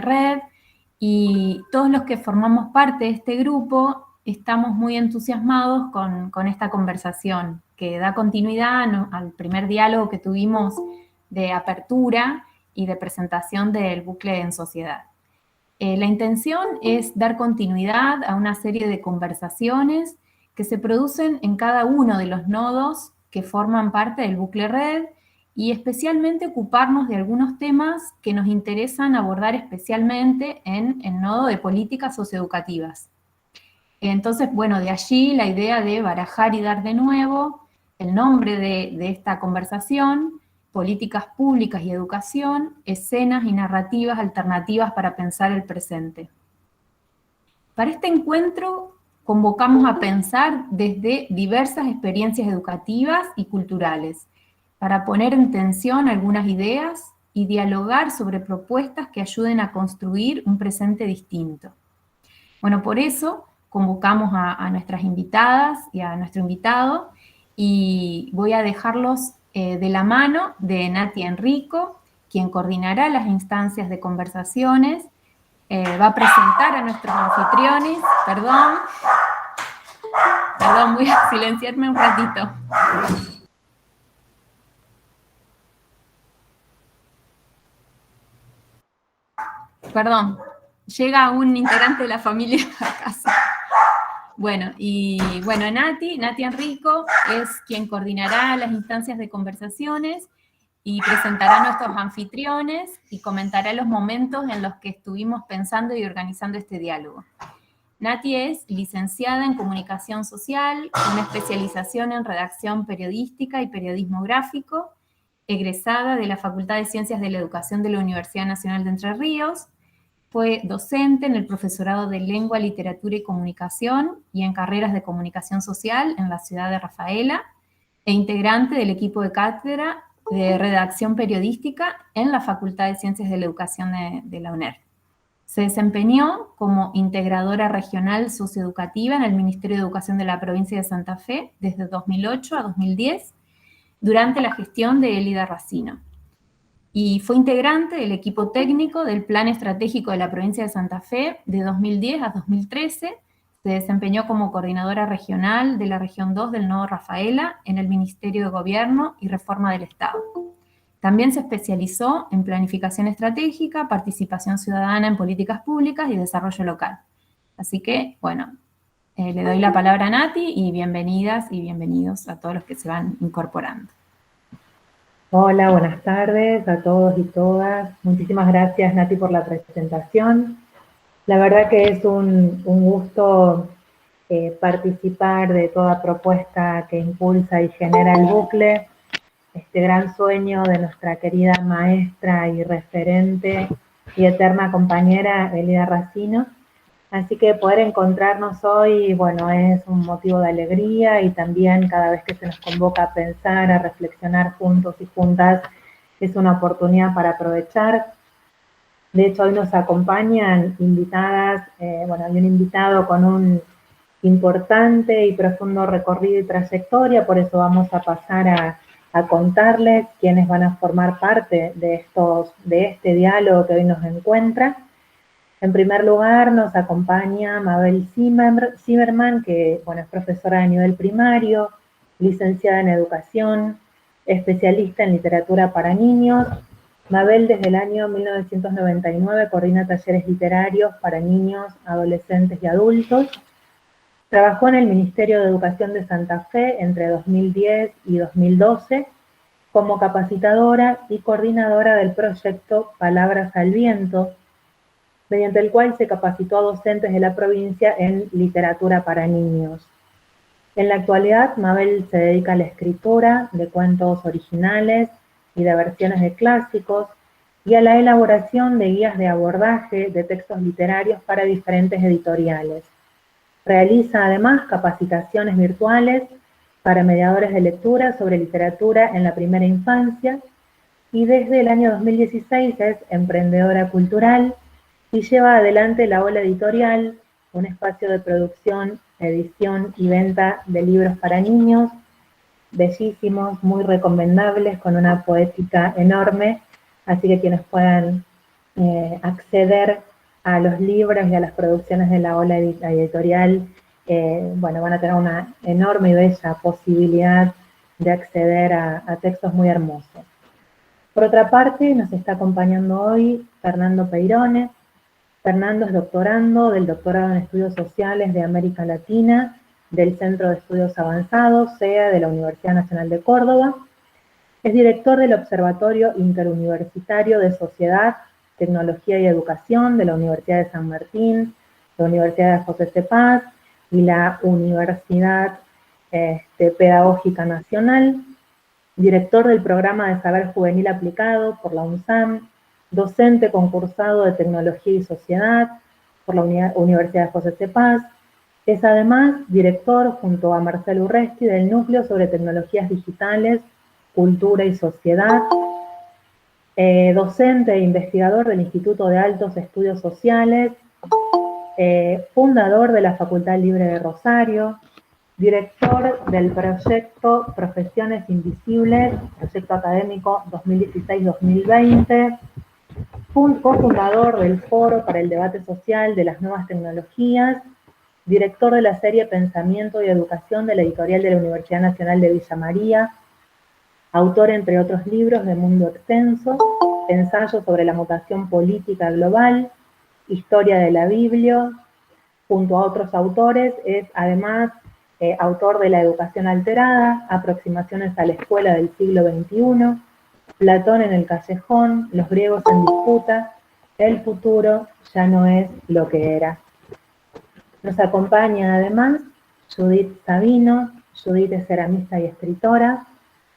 red, y todos los que formamos parte de este grupo estamos muy entusiasmados con esta conversación, que da continuidad al primer diálogo que tuvimos de apertura y de presentación del bucle en sociedad. La intención es dar continuidad a una serie de conversaciones que se producen en cada uno de los nodos que forman parte del bucle red, y especialmente ocuparnos de algunos temas que nos interesan abordar especialmente en el nodo de políticas socioeducativas. Entonces, bueno, de allí la idea de barajar y dar de nuevo el nombre de esta conversación: políticas públicas y educación, escenas y narrativas alternativas para pensar el presente. Para este encuentro convocamos a pensar desde diversas experiencias educativas y culturales, para poner en tensión algunas ideas y dialogar sobre propuestas que ayuden a construir un presente distinto. Bueno, por eso convocamos a nuestras invitadas y a nuestro invitado, y voy a dejarlos de la mano de Nati Enrico, quien coordinará las instancias de conversaciones, va a presentar a nuestros anfitriones. Perdón, voy a silenciarme un ratito. Perdón, llega un integrante de la familia a casa. Bueno, Nati Enrico es quien coordinará las instancias de conversaciones y presentará a nuestros anfitriones y comentará los momentos en los que estuvimos pensando y organizando este diálogo. Nati es licenciada en Comunicación Social, con especialización en redacción periodística y periodismo gráfico, egresada de la Facultad de Ciencias de la Educación de la Universidad Nacional de Entre Ríos. Fue docente en el profesorado de Lengua, Literatura y Comunicación y en carreras de Comunicación Social en la ciudad de Rafaela, e integrante del equipo de cátedra de redacción periodística en la Facultad de Ciencias de la Educación de la UNER. Se desempeñó como integradora regional socioeducativa en el Ministerio de Educación de la provincia de Santa Fe desde 2008 a 2010, durante la gestión de Elida Racino. Y fue integrante del equipo técnico del Plan Estratégico de la provincia de Santa Fe de 2010 a 2013. Se desempeñó como coordinadora regional de la región 2 del Nodo Rafaela en el Ministerio de Gobierno y Reforma del Estado. También se especializó en planificación estratégica, participación ciudadana en políticas públicas y desarrollo local. Así que, bueno, le doy la palabra a Nati, y bienvenidas y bienvenidos a todos los que se van incorporando. Hola, buenas tardes a todos y todas. Muchísimas gracias, Nati, por la presentación. La verdad que es un gusto participar de toda propuesta que impulsa y genera el bucle, este gran sueño de nuestra querida maestra y referente y eterna compañera Elida Racino. Así que poder encontrarnos hoy, bueno, es un motivo de alegría, y también cada vez que se nos convoca a pensar, a reflexionar juntos y juntas, es una oportunidad para aprovechar. De hecho, hoy nos acompañan invitadas, hay un invitado con un importante y profundo recorrido y trayectoria, por eso vamos a pasar a contarles quiénes van a formar parte de este diálogo que hoy nos encuentra. En primer lugar, nos acompaña Mabel Zimmerman, que es profesora de nivel primario, licenciada en educación, especialista en literatura para niños. Mabel, desde el año 1999, coordina talleres literarios para niños, adolescentes y adultos. Trabajó en el Ministerio de Educación de Santa Fe entre 2010 y 2012 como capacitadora y coordinadora del proyecto Palabras al Viento, mediante el cual se capacitó a docentes de la provincia en literatura para niños. En la actualidad, Mabel se dedica a la escritura de cuentos originales y de versiones de clásicos, y a la elaboración de guías de abordaje de textos literarios para diferentes editoriales. Realiza además capacitaciones virtuales para mediadores de lectura sobre literatura en la primera infancia, y desde el año 2016 es emprendedora cultural y lleva adelante La Ola Editorial, un espacio de producción, edición y venta de libros para niños, bellísimos, muy recomendables, con una poética enorme, así que quienes puedan acceder a los libros y a las producciones de la ola editorial, bueno, van a tener una enorme y bella posibilidad de acceder a textos muy hermosos. Por otra parte, nos está acompañando hoy Fernando Peirone. Fernando es doctorando del Doctorado en Estudios Sociales de América Latina del Centro de Estudios Avanzados, SEA, de la Universidad Nacional de Córdoba. Es director del Observatorio Interuniversitario de Sociedad, Tecnología y Educación de la Universidad de San Martín, la Universidad de José C. Paz y la Universidad Pedagógica Nacional. Director del Programa de Saber Juvenil Aplicado por la UNSAM, docente concursado de Tecnología y Sociedad por la Universidad de José C. Paz. Es además director, junto a Marcelo Urresti, del Núcleo sobre Tecnologías Digitales, Cultura y Sociedad, docente e investigador del Instituto de Altos Estudios Sociales, fundador de la Facultad Libre de Rosario, director del proyecto Profesiones Invisibles, proyecto académico 2016-2020, cofundador del Foro para el Debate Social de las Nuevas Tecnologías, director de la serie Pensamiento y Educación de la editorial de la Universidad Nacional de Villa María, autor, entre otros libros, de Mundo Extenso, Ensayo sobre la mutación política global, Historia de la Biblia. Junto a otros autores, es además autor de La Educación Alterada, Aproximaciones a la Escuela del siglo XXI, Platón en el Callejón, Los griegos en disputa, El futuro ya no es lo que era. Nos acompaña además Judith Sabino. Judith es ceramista y escritora.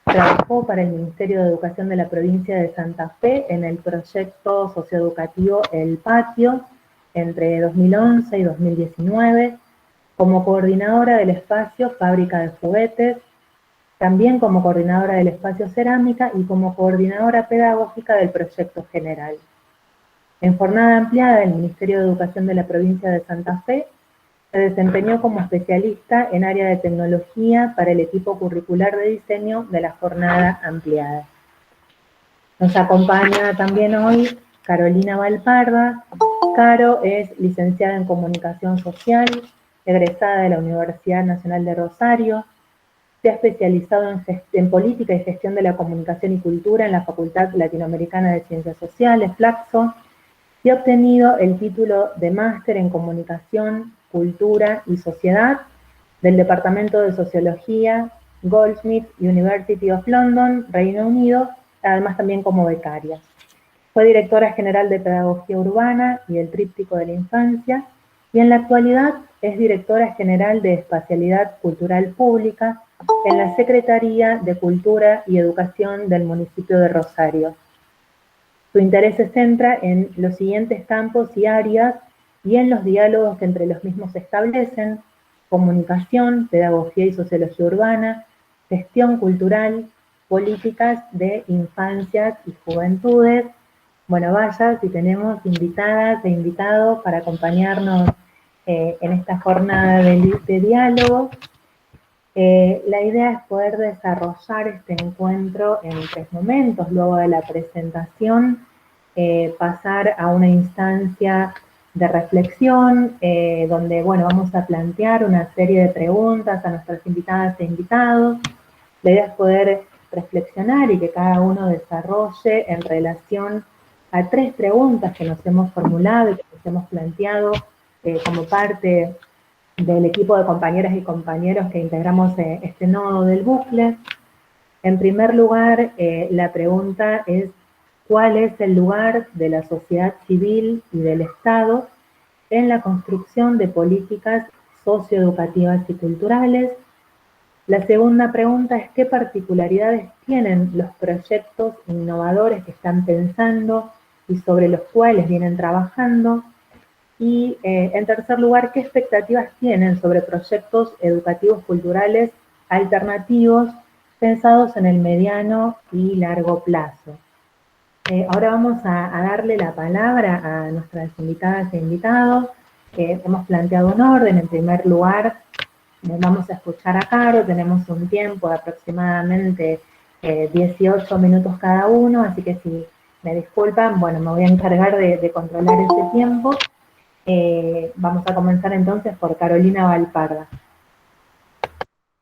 Trabajó para el Ministerio de Educación de la provincia de Santa Fe en el proyecto socioeducativo El Patio entre 2011 y 2019, como coordinadora del espacio Fábrica de Juguetes, también como coordinadora del espacio Cerámica y como coordinadora pedagógica del proyecto general. En jornada ampliada del Ministerio de Educación de la provincia de Santa Fe, se desempeñó como especialista en área de tecnología para el equipo curricular de diseño de la jornada ampliada. Nos acompaña también hoy Carolina Valparda. Caro es licenciada en Comunicación Social, egresada de la Universidad Nacional de Rosario, se ha especializado en Política y Gestión de la Comunicación y Cultura en la Facultad Latinoamericana de Ciencias Sociales, Flaxo, y ha obtenido el título de Máster en Comunicación, Cultura y Sociedad del Departamento de Sociología, Goldsmiths University of London, Reino Unido, además también como becaria. Fue directora general de Pedagogía Urbana y el Tríptico de la Infancia, y en la actualidad es directora general de Espacialidad Cultural Pública en la Secretaría de Cultura y Educación del municipio de Rosario. Su interés se centra en los siguientes campos y áreas y en los diálogos que entre los mismos se establecen: comunicación, pedagogía y sociología urbana, gestión cultural, políticas de infancias y juventudes. Bueno, vaya, si tenemos invitadas e invitados para acompañarnos en esta jornada de diálogo. La idea es poder desarrollar este encuentro en 3 momentos. Luego de la presentación, pasar a una instancia de reflexión, donde, bueno, vamos a plantear una serie de preguntas a nuestras invitadas e invitados. La idea es poder reflexionar y que cada uno desarrolle en relación a 3 preguntas que nos hemos formulado y que nos hemos planteado como parte del equipo de compañeras y compañeros que integramos este nodo del bucle. En primer lugar, la pregunta es: ¿cuál es el lugar de la sociedad civil y del Estado en la construcción de políticas socioeducativas y culturales? La segunda pregunta es: ¿qué particularidades tienen los proyectos innovadores que están pensando y sobre los cuales vienen trabajando? Y en tercer lugar, ¿qué expectativas tienen sobre proyectos educativos culturales alternativos pensados en el mediano y largo plazo? Ahora vamos a darle la palabra a nuestras invitadas e invitados. Hemos planteado un orden. En primer lugar, vamos a escuchar a Caro. Tenemos un tiempo de aproximadamente 18 minutos cada uno, así que si me disculpan, bueno, me voy a encargar de controlar ese tiempo. Vamos a comenzar entonces por Carolina Valparda.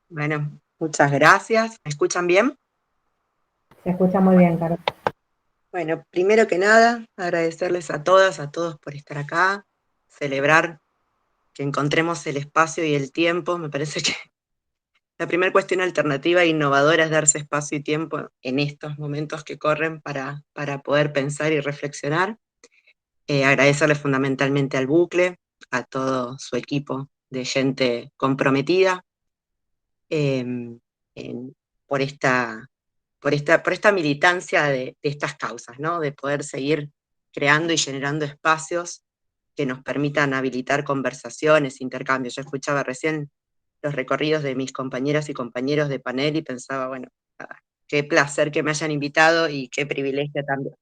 Bueno, muchas gracias. ¿Me escuchan bien? Se escucha muy bien, Carol. Bueno, primero que nada, agradecerles a todas, a todos por estar acá, celebrar que encontremos el espacio y el tiempo. Me parece que la primera cuestión alternativa e innovadora es darse espacio y tiempo en estos momentos que corren para poder pensar y reflexionar. Agradecerles fundamentalmente al Bucle, a todo su equipo de gente comprometida por esta militancia de estas causas, ¿no? De poder seguir creando y generando espacios que nos permitan habilitar conversaciones, intercambios. Yo escuchaba recién los recorridos de mis compañeras y compañeros de panel y pensaba, bueno, qué placer que me hayan invitado y qué privilegio también.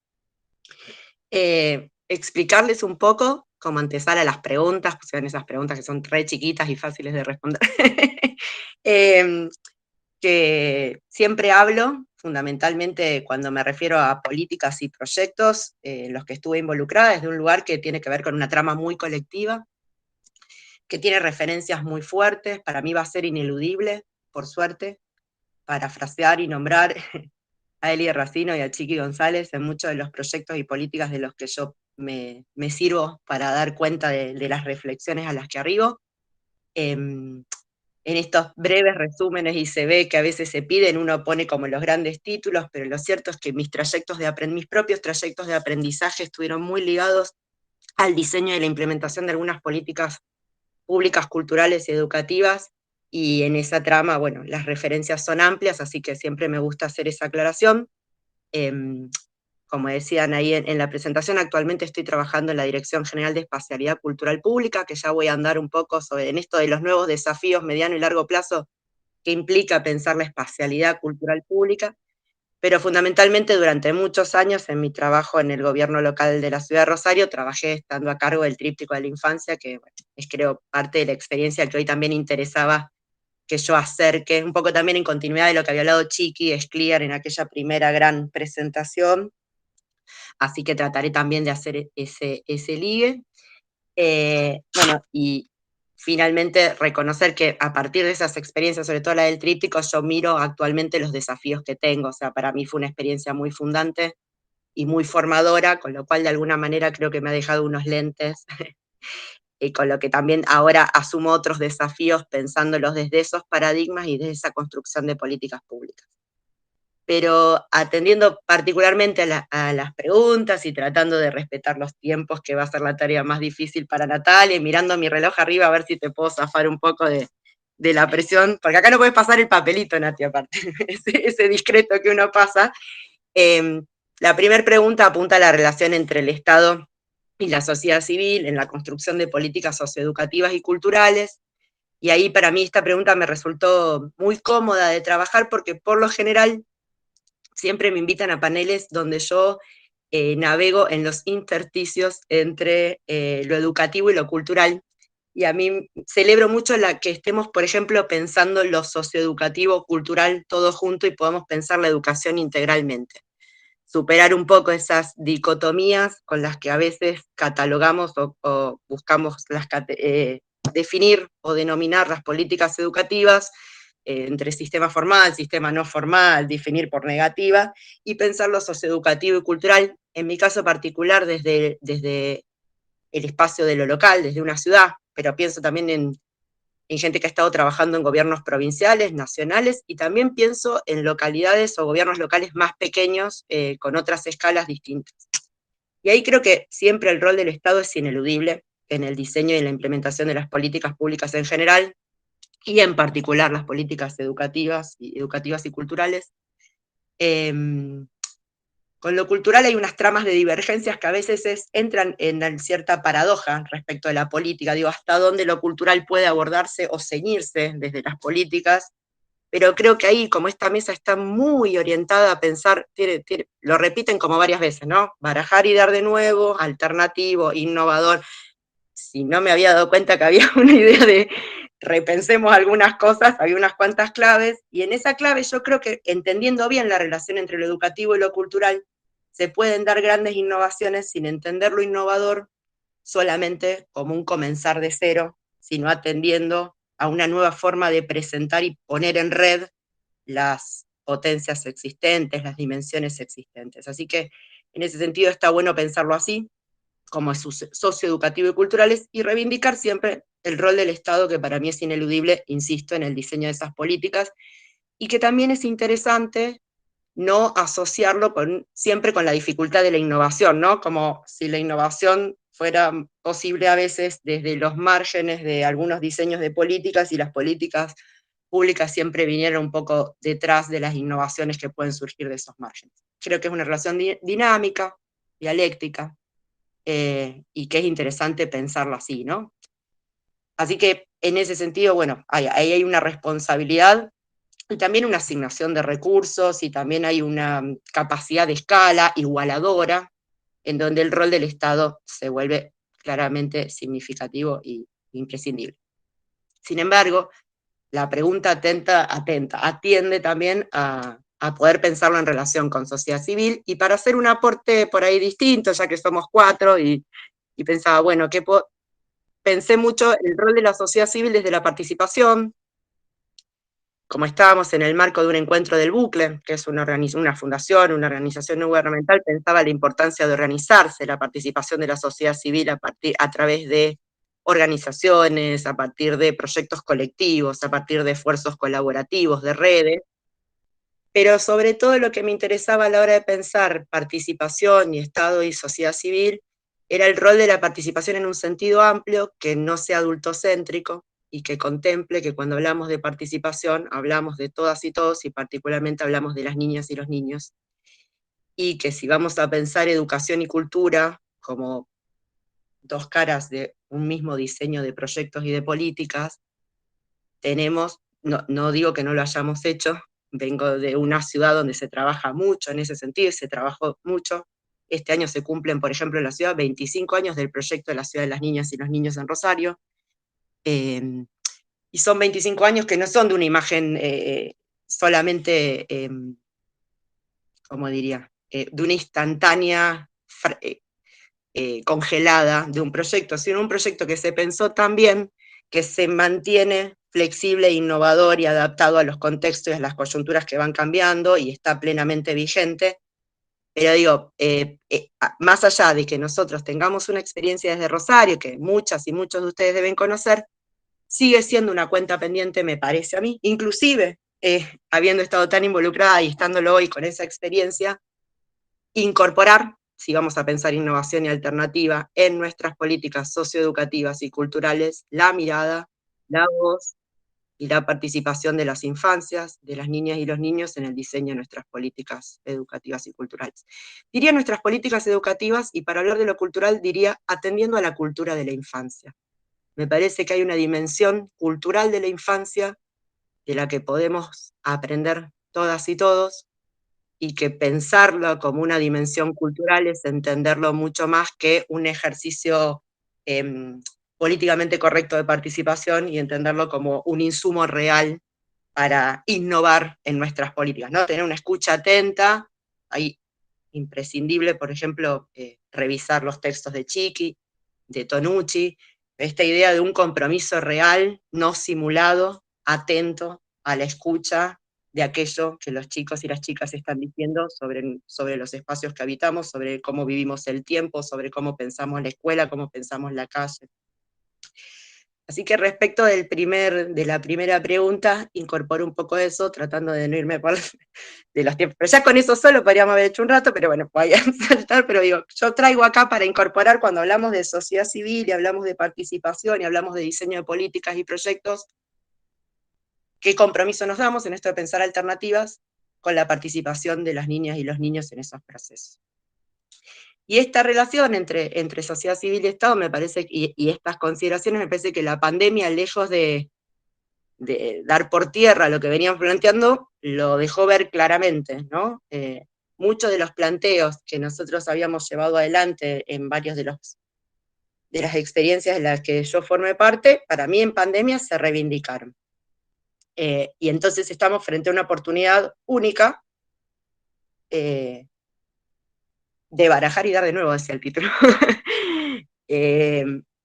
Explicarles un poco, como antesala a las preguntas, pues sean esas preguntas que son re chiquitas y fáciles de responder, que siempre hablo, fundamentalmente cuando me refiero a políticas y proyectos en los que estuve involucrada, desde un lugar que tiene que ver con una trama muy colectiva, que tiene referencias muy fuertes, para mí va a ser ineludible, por suerte, parafrasear y nombrar a Eli Racino y a Chiqui González en muchos de los proyectos y políticas de los que yo me sirvo para dar cuenta de las reflexiones a las que arribo. En estos breves resúmenes y se ve que a veces se piden, uno pone como los grandes títulos, pero lo cierto es que mis propios trayectos de aprendizaje estuvieron muy ligados al diseño y la implementación de algunas políticas públicas, culturales y educativas, y en esa trama, bueno, las referencias son amplias, así que siempre me gusta hacer esa aclaración. Como decían ahí en la presentación, actualmente estoy trabajando en la Dirección General de Espacialidad Cultural Pública, que ya voy a andar un poco en esto de los nuevos desafíos mediano y largo plazo que implica pensar la espacialidad cultural pública, pero fundamentalmente durante muchos años en mi trabajo en el gobierno local de la ciudad de Rosario, trabajé estando a cargo del Tríptico de la Infancia, que bueno, es creo parte de la experiencia que hoy también interesaba que yo acerque, un poco también en continuidad de lo que había hablado Chiqui Escliar en aquella primera gran presentación, así que trataré también de hacer ese ligue. Bueno, y finalmente reconocer que a partir de esas experiencias, sobre todo la del tríptico, yo miro actualmente los desafíos que tengo, o sea, para mí fue una experiencia muy fundante y muy formadora, con lo cual de alguna manera creo que me ha dejado unos lentes, y con lo que también ahora asumo otros desafíos pensándolos desde esos paradigmas y desde esa construcción de políticas públicas. Pero atendiendo particularmente a las preguntas y tratando de respetar los tiempos, que va a ser la tarea más difícil para Natalia, y mirando mi reloj arriba a ver si te puedo zafar un poco de la presión, porque acá no puedes pasar el papelito, Nati, aparte, ese discreto que uno pasa. La primera pregunta apunta a la relación entre el Estado y la sociedad civil en la construcción de políticas socioeducativas y culturales, y ahí para mí esta pregunta me resultó muy cómoda de trabajar porque por lo general siempre me invitan a paneles donde yo navego en los intersticios entre lo educativo y lo cultural, y a mí celebro mucho que estemos, por ejemplo, pensando lo socioeducativo, cultural, todo junto, y podamos pensar la educación integralmente. Superar un poco esas dicotomías con las que a veces catalogamos o buscamos definir o denominar las políticas educativas, entre sistema formal, sistema no formal, definir por negativa, y pensar lo socioeducativo y cultural, en mi caso particular, desde el espacio de lo local, desde una ciudad, pero pienso también en gente que ha estado trabajando en gobiernos provinciales, nacionales, y también pienso en localidades o gobiernos locales más pequeños, con otras escalas distintas. Y ahí creo que siempre el rol del Estado es ineludible en el diseño y en la implementación de las políticas públicas en general, y en particular las políticas educativas y culturales. Con lo cultural hay unas tramas de divergencias que a veces entran en cierta paradoja respecto de la política, digo, hasta dónde lo cultural puede abordarse o ceñirse desde las políticas, pero creo que ahí, como esta mesa está muy orientada a pensar, lo repiten como varias veces, ¿no? Barajar y dar de nuevo, alternativo, innovador. Si no me había dado cuenta que había una idea de repensemos algunas cosas, había unas cuantas claves, y en esa clave yo creo que entendiendo bien la relación entre lo educativo y lo cultural, se pueden dar grandes innovaciones sin entender lo innovador solamente como un comenzar de cero, sino atendiendo a una nueva forma de presentar y poner en red las potencias existentes, las dimensiones existentes. Así que en ese sentido está bueno pensarlo así, como socioeducativo y culturales, y reivindicar siempre el rol del Estado, que para mí es ineludible, insisto, en el diseño de esas políticas, y que también es interesante no asociarlo siempre con la dificultad de la innovación, ¿no? Como si la innovación fuera posible a veces desde los márgenes de algunos diseños de políticas, y las políticas públicas siempre vinieron un poco detrás de las innovaciones que pueden surgir de esos márgenes. Creo que es una relación dinámica, dialéctica, y que es interesante pensarlo así, ¿no? Así que en ese sentido, bueno, ahí hay una responsabilidad y también una asignación de recursos, y también hay una capacidad de escala igualadora, en donde el rol del Estado se vuelve claramente significativo e imprescindible. Sin embargo, la pregunta atiende también a poder pensarlo en relación con sociedad civil, y para hacer un aporte por ahí distinto, ya que somos 4, y pensaba, bueno, pensé mucho el rol de la sociedad civil desde la participación. Como estábamos en el marco de un encuentro del Bucle, que es una fundación, una organización no gubernamental, pensaba la importancia de organizarse, la participación de la sociedad civil a través de organizaciones, a partir de proyectos colectivos, a partir de esfuerzos colaborativos, de redes, pero sobre todo lo que me interesaba a la hora de pensar participación y Estado y sociedad civil era el rol de la participación en un sentido amplio, que no sea adultocéntrico, y que contemple que cuando hablamos de participación hablamos de todas y todos, y particularmente hablamos de las niñas y los niños, y que si vamos a pensar educación y cultura como dos caras de un mismo diseño de proyectos y de políticas, no digo que no lo hayamos hecho, vengo de una ciudad donde se trabaja mucho en ese sentido, y se trabajó mucho. Este año se cumplen, por ejemplo, en la ciudad 25 años del proyecto de la Ciudad de las Niñas y los Niños en Rosario, y son 25 años que no son de una imagen solamente, ¿cómo diría?, de una instantánea congelada de un proyecto, sino un proyecto que se pensó tan bien, que se mantiene flexible, innovador y adaptado a los contextos y a las coyunturas que van cambiando, y está plenamente vigente. Pero digo, más allá de que nosotros tengamos una experiencia desde Rosario, que muchas y muchos de ustedes deben conocer, sigue siendo una cuenta pendiente, me parece a mí, inclusive habiendo estado tan involucrada y estándolo hoy con esa experiencia, incorporar, si vamos a pensar innovación y alternativa, en nuestras políticas socioeducativas y culturales, la mirada, la voz y la participación de las infancias, de las niñas y los niños en el diseño de nuestras políticas educativas y culturales. Diría nuestras políticas educativas, y para hablar de lo cultural diría atendiendo a la cultura de la infancia. Me parece que hay una dimensión cultural de la infancia de la que podemos aprender todas y todos, y que pensarlo como una dimensión cultural es entenderlo mucho más que un ejercicio políticamente correcto de participación, y entenderlo como un insumo real para innovar en nuestras políticas, ¿no? Tener una escucha atenta, ahí imprescindible, por ejemplo, revisar los textos de Chiqui, de Tonucci, esta idea de un compromiso real, no simulado, atento a la escucha de aquello que los chicos y las chicas están diciendo sobre los espacios que habitamos, sobre cómo vivimos el tiempo, sobre cómo pensamos la escuela, cómo pensamos la calle. Así que respecto de la primera pregunta, incorporo un poco eso, tratando de no irme por de los tiempos. Pero ya con eso solo podríamos haber hecho un rato, pero bueno, voy a saltar, pero digo, yo traigo acá para incorporar, cuando hablamos de sociedad civil, y hablamos de participación, y hablamos de diseño de políticas y proyectos, qué compromiso nos damos en esto de pensar alternativas con la participación de las niñas y los niños en esos procesos. Y esta relación entre sociedad civil y Estado, me parece, y estas consideraciones, me parece que la pandemia, lejos de dar por tierra lo que venían planteando, lo dejó ver claramente, ¿no? Muchos de los planteos que nosotros habíamos llevado adelante en varios de las experiencias de las que yo formé parte, para mí en pandemia se reivindicaron. Y entonces estamos frente a una oportunidad única, de barajar y dar de nuevo, decía el título.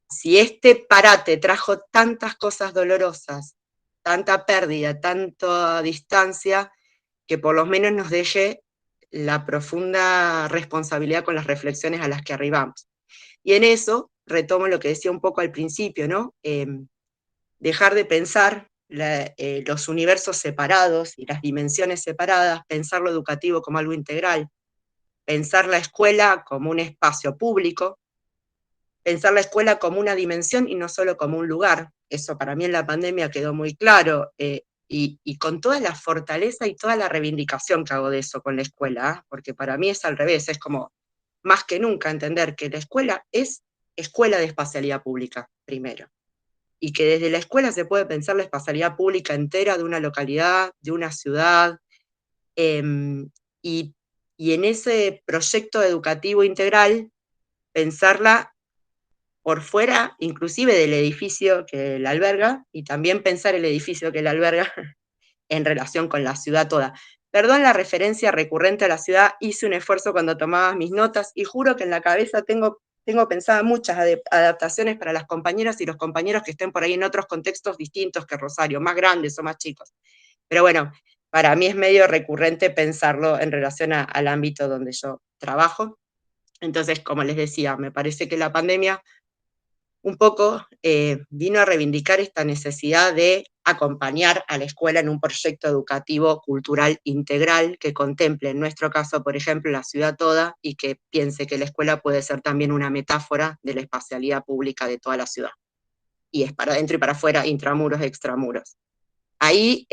Si este parate trajo tantas cosas dolorosas, tanta pérdida, tanta distancia, que por lo menos nos deje la profunda responsabilidad con las reflexiones a las que arribamos. Y en eso retomo lo que decía un poco al principio, ¿no? Dejar de pensar los universos separados y las dimensiones separadas, pensar lo educativo como algo integral, pensar la escuela como un espacio público, pensar la escuela como una dimensión y no solo como un lugar. Eso para mí en la pandemia quedó muy claro, y con toda la fortaleza y toda la reivindicación que hago de eso con la escuela, ¿eh? Porque para mí es al revés, es como más que nunca entender que la escuela es escuela de espacialidad pública, primero, y que desde la escuela se puede pensar la espacialidad pública entera de una localidad, de una ciudad, y, y en ese proyecto educativo integral, pensarla por fuera, inclusive del edificio que la alberga, y también pensar el edificio que la alberga en relación con la ciudad toda. Perdón la referencia recurrente a la ciudad, hice un esfuerzo cuando tomaba mis notas, y juro que en la cabeza tengo pensadas muchas adaptaciones para las compañeras y los compañeros que estén por ahí en otros contextos distintos que Rosario, más grandes o más chicos. Pero bueno, para mí es medio recurrente pensarlo en relación al ámbito donde yo trabajo. Entonces, como les decía, me parece que la pandemia un poco vino a reivindicar esta necesidad de acompañar a la escuela en un proyecto educativo cultural integral que contemple, en nuestro caso, por ejemplo, la ciudad toda, y que piense que la escuela puede ser también una metáfora de la espacialidad pública de toda la ciudad. Y es para adentro y para afuera, intramuros, extramuros. Ahí,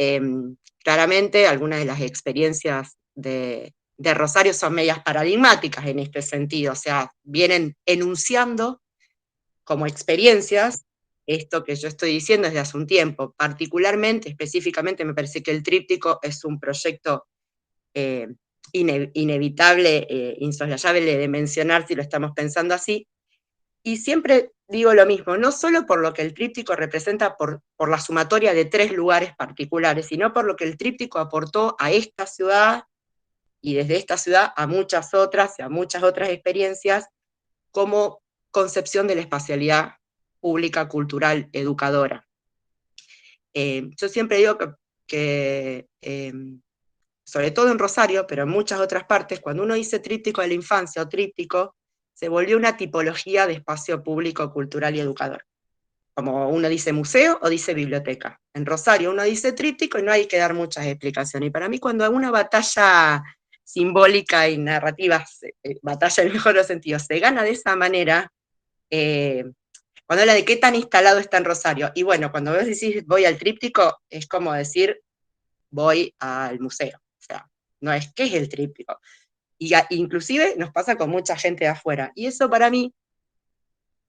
claramente, algunas de las experiencias de Rosario son medias paradigmáticas en este sentido, o sea, vienen enunciando como experiencias esto que yo estoy diciendo desde hace un tiempo. Particularmente, específicamente, me parece que el tríptico es un proyecto inevitable, insoslayable de mencionar si lo estamos pensando así. Y siempre digo lo mismo, no solo por lo que el tríptico representa por la sumatoria de 3 lugares particulares, sino por lo que el tríptico aportó a esta ciudad, y desde esta ciudad a muchas otras y a muchas otras experiencias, como concepción de la espacialidad pública, cultural, educadora. Yo siempre digo que sobre todo en Rosario, pero en muchas otras partes, cuando uno dice tríptico de la infancia o tríptico, se volvió una tipología de espacio público, cultural y educador. Como uno dice museo o dice biblioteca. En Rosario uno dice tríptico y no hay que dar muchas explicaciones. Y para mí, cuando una batalla simbólica y narrativa, batalla en el mejor sentido, se gana de esa manera, cuando habla de qué tan instalado está en Rosario, y bueno, cuando vos decís voy al tríptico, es como decir voy al museo. O sea, no es qué es el tríptico. Y inclusive nos pasa con mucha gente de afuera. Y eso para mí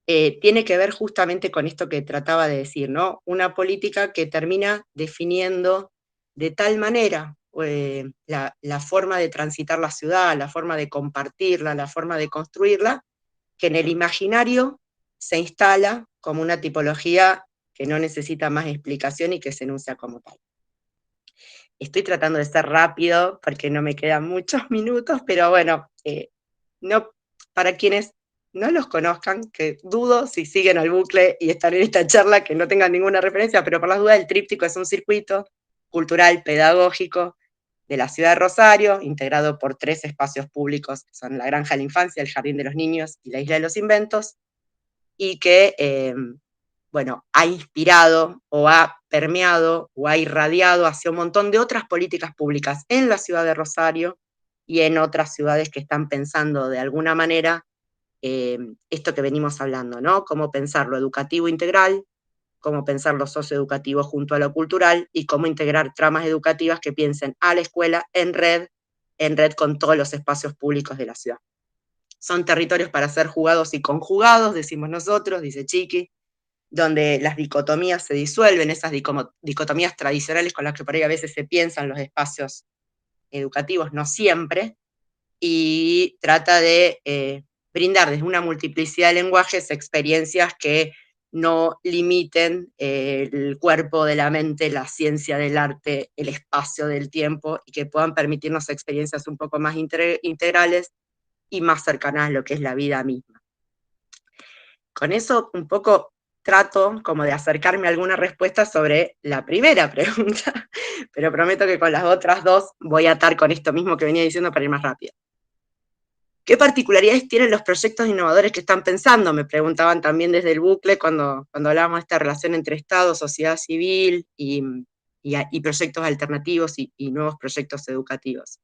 tiene que ver justamente con esto que trataba de decir, ¿no? Una política que termina definiendo de tal manera la forma de transitar la ciudad, la forma de compartirla, la forma de construirla, que en el imaginario se instala como una tipología que no necesita más explicación y que se enuncia como tal. Estoy tratando de ser rápido porque no me quedan muchos minutos, pero bueno, no, para quienes no los conozcan, que dudo si siguen al bucle y están en esta charla, que no tengan ninguna referencia, pero por las dudas, el tríptico es un circuito cultural, pedagógico de la ciudad de Rosario, integrado por 3 espacios públicos, que son la Granja de la Infancia, el Jardín de los Niños y la Isla de los Inventos, y que, bueno, ha inspirado o ha permeado o ha irradiado hacia un montón de otras políticas públicas en la ciudad de Rosario y en otras ciudades que están pensando de alguna manera esto que venimos hablando, ¿no? Cómo pensar lo educativo integral, cómo pensar lo socioeducativo junto a lo cultural y cómo integrar tramas educativas que piensen a la escuela en red con todos los espacios públicos de la ciudad. Son territorios para ser jugados y conjugados, decimos nosotros, dice Chiqui, donde las dicotomías se disuelven, esas dicotomías tradicionales con las que por ahí a veces se piensan los espacios educativos, no siempre, y trata de brindar desde una multiplicidad de lenguajes experiencias que no limiten el cuerpo de la mente, la ciencia del arte, el espacio del tiempo, y que puedan permitirnos experiencias un poco más integrales y más cercanas a lo que es la vida misma. Con eso un poco trato como de acercarme a alguna respuesta sobre la primera pregunta, pero prometo que con las otras dos voy a atar con esto mismo que venía diciendo para ir más rápido. ¿Qué particularidades tienen los proyectos innovadores que están pensando? Me preguntaban también desde el bucle cuando hablábamos de esta relación entre Estado, sociedad civil y proyectos alternativos y nuevos proyectos educativos.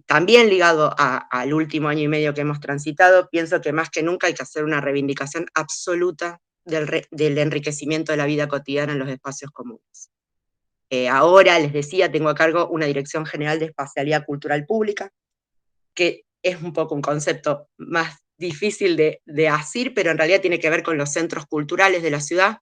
También ligado al último año y medio que hemos transitado, pienso que más que nunca hay que hacer una reivindicación absoluta del enriquecimiento de la vida cotidiana en los espacios comunes. Ahora, les decía, tengo a cargo una Dirección General de Espacialidad Cultural Pública, que es un poco un concepto más difícil de asir, pero en realidad tiene que ver con los centros culturales de la ciudad,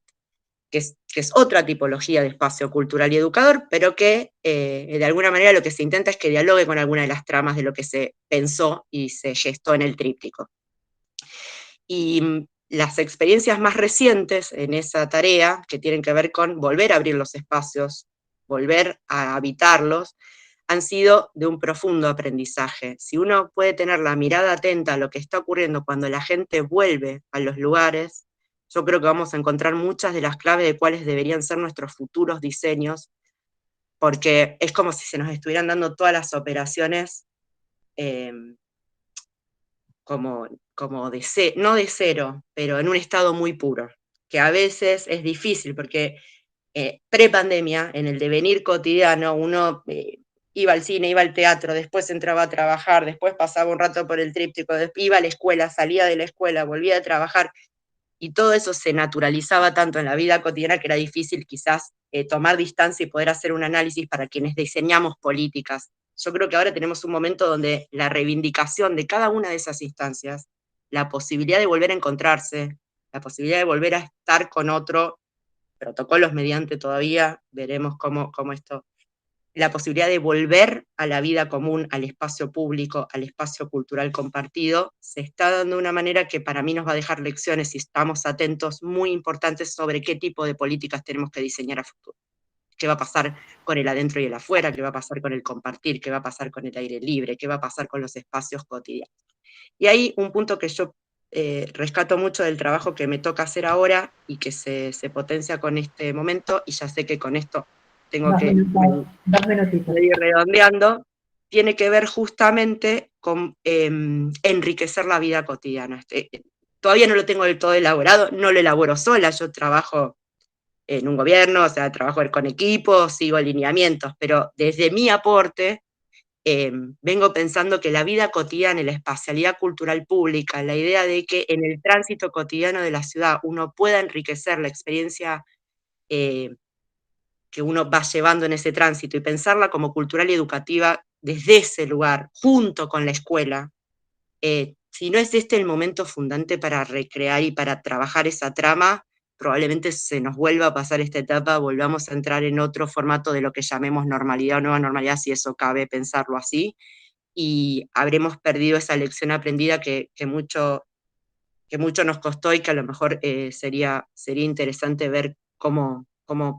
que es otra tipología de espacio cultural y educador, pero que de alguna manera lo que se intenta es que dialogue con alguna de las tramas de lo que se pensó y se gestó en el tríptico. Y las experiencias más recientes en esa tarea, que tienen que ver con volver a abrir los espacios, volver a habitarlos, han sido de un profundo aprendizaje. Si uno puede tener la mirada atenta a lo que está ocurriendo cuando la gente vuelve a los lugares, yo creo que vamos a encontrar muchas de las claves de cuáles deberían ser nuestros futuros diseños, porque es como si se nos estuvieran dando todas las operaciones como no de cero, pero en un estado muy puro, que a veces es difícil, porque pre-pandemia, en el devenir cotidiano, uno iba al cine, iba al teatro, después entraba a trabajar, después pasaba un rato por el tríptico, iba a la escuela, salía de la escuela, volvía a trabajar, y todo eso se naturalizaba tanto en la vida cotidiana que era difícil quizás tomar distancia y poder hacer un análisis para quienes diseñamos políticas. Yo creo que ahora tenemos un momento donde la reivindicación de cada una de esas instancias, la posibilidad de volver a encontrarse, la posibilidad de volver a estar con otro, protocolos mediante todavía, veremos cómo esto, la posibilidad de volver a la vida común, al espacio público, al espacio cultural compartido, se está dando de una manera que para mí nos va a dejar lecciones, si estamos atentos, muy importantes sobre qué tipo de políticas tenemos que diseñar a futuro. ¿Qué va a pasar con el adentro y el afuera? ¿Qué va a pasar con el compartir? ¿Qué va a pasar con el aire libre? ¿Qué va a pasar con los espacios cotidianos? Y hay un punto que yo rescato mucho del trabajo que me toca hacer ahora y que se potencia con este momento, y ya sé que con esto tengo que ir redondeando, tiene que ver justamente con enriquecer la vida cotidiana. Todavía no lo tengo del todo elaborado, no lo elaboro sola, yo trabajo en un gobierno, o sea, trabajo con equipos, sigo lineamientos, pero desde mi aporte vengo pensando que la vida cotidiana y la espacialidad cultural pública, la idea de que en el tránsito cotidiano de la ciudad uno pueda enriquecer la experiencia que uno va llevando en ese tránsito y pensarla como cultural y educativa desde ese lugar, junto con la escuela, si no es este el momento fundante para recrear y para trabajar esa trama, probablemente se nos vuelva a pasar esta etapa, volvamos a entrar en otro formato de lo que llamemos normalidad o nueva normalidad, si eso cabe pensarlo así, y habremos perdido esa lección aprendida que mucho nos costó y que a lo mejor sería interesante ver cómo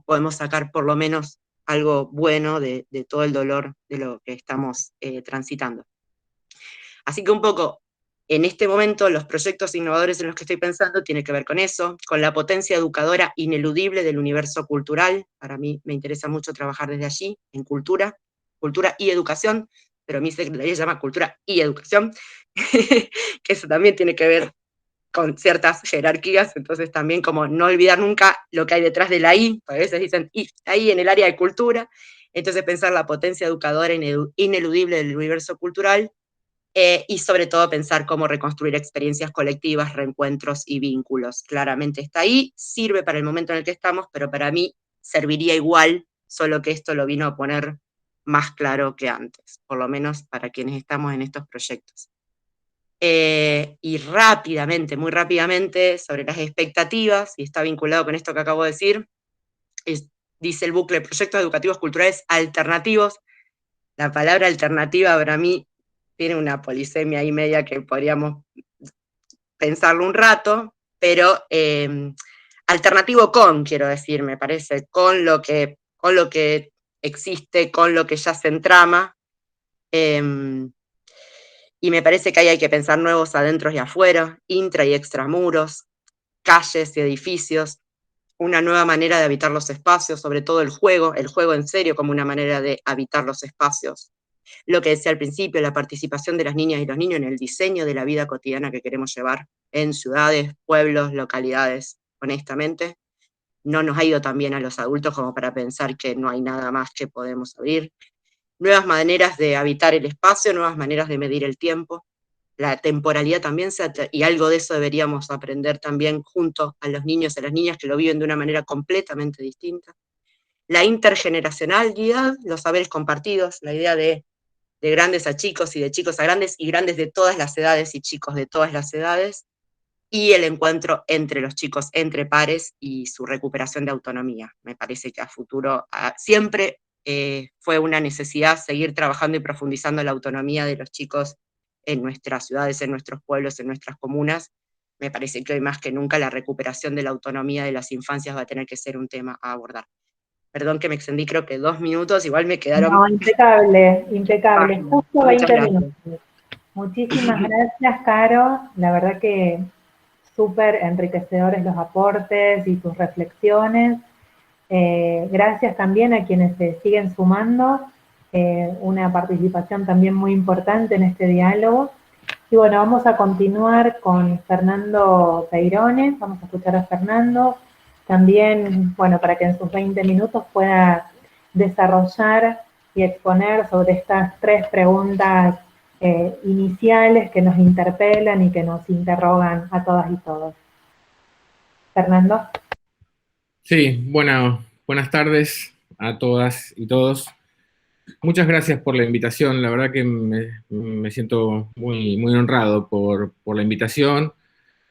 podemos sacar por lo menos algo bueno de todo el dolor de lo que estamos transitando. Así que un poco, en este momento, los proyectos innovadores en los que estoy pensando tienen que ver con eso, con la potencia educadora ineludible del universo cultural. Para mí me interesa mucho trabajar desde allí, en cultura y educación, pero mi secretaría se llama Cultura y Educación, que eso también tiene que ver con ciertas jerarquías, entonces también como no olvidar nunca lo que hay detrás de la I, a veces dicen I, ahí en el área de cultura, entonces pensar la potencia educadora ineludible del universo cultural, y sobre todo pensar cómo reconstruir experiencias colectivas, reencuentros y vínculos. Claramente está ahí, sirve para el momento en el que estamos, pero para mí serviría igual, solo que esto lo vino a poner más claro que antes, por lo menos para quienes estamos en estos proyectos. Y rápidamente, muy rápidamente, sobre las expectativas, y está vinculado con esto que acabo de decir, dice el bucle, proyectos educativos culturales alternativos. La palabra alternativa para mí tiene una polisemia ahí media que podríamos pensarlo un rato, pero alternativo quiero decir, me parece, con lo que existe, con lo que ya se entrama, y me parece que ahí hay que pensar nuevos adentros y afuera, intra y extramuros, calles y edificios, una nueva manera de habitar los espacios, sobre todo el juego en serio como una manera de habitar los espacios. Lo que decía al principio, la participación de las niñas y los niños en el diseño de la vida cotidiana que queremos llevar en ciudades, pueblos, localidades, honestamente. No nos ha ido tan bien a los adultos como para pensar que no hay nada más que podemos abrir. Nuevas maneras de habitar el espacio, nuevas maneras de medir el tiempo. La temporalidad también, y algo de eso deberíamos aprender también junto a los niños y a las niñas que lo viven de una manera completamente distinta. La intergeneracionalidad, los saberes compartidos, la idea de grandes a chicos y de chicos a grandes y grandes de todas las edades y chicos de todas las edades, y el encuentro entre los chicos, entre pares y su recuperación de autonomía. Me parece que a futuro siempre fue una necesidad seguir trabajando y profundizando la autonomía de los chicos en nuestras ciudades, en nuestros pueblos, en nuestras comunas. Me parece que hoy más que nunca la recuperación de la autonomía de las infancias va a tener que ser un tema a abordar. Perdón que me extendí, creo que 2 minutos, igual me quedaron... No, impecable, impecable. Justo 20 gracias. minutos. Muchísimas gracias, Caro. La verdad que súper enriquecedores los aportes y tus reflexiones. Gracias también a quienes se siguen sumando. Una participación también muy importante en este diálogo. Y bueno, vamos a continuar con Fernando Peirones. Vamos a escuchar a Fernando. También, bueno, para que en sus 20 minutos pueda desarrollar y exponer sobre estas 3 preguntas iniciales que nos interpelan y que nos interrogan a todas y todos. Fernando. Sí, buenas tardes a todas y todos. Muchas gracias por la invitación. La verdad que me siento muy honrado por la invitación,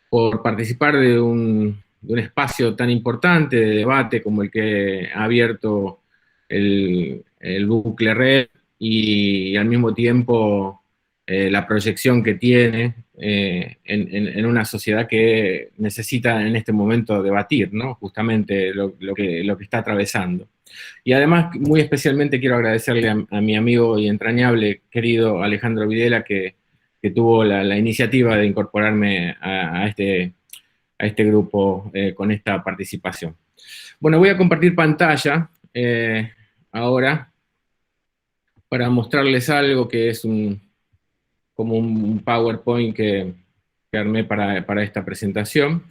por participar de un espacio tan importante de debate como el que ha abierto el Bucle Red y al mismo tiempo la proyección que tiene en una sociedad que necesita en este momento debatir, ¿no? Justamente lo que está atravesando. Y además, muy especialmente quiero agradecerle a mi amigo y entrañable, querido Alejandro Videla, que tuvo la iniciativa de incorporarme a este grupo con esta participación. Bueno, voy a compartir pantalla ahora para mostrarles algo que es como un PowerPoint que armé para esta presentación.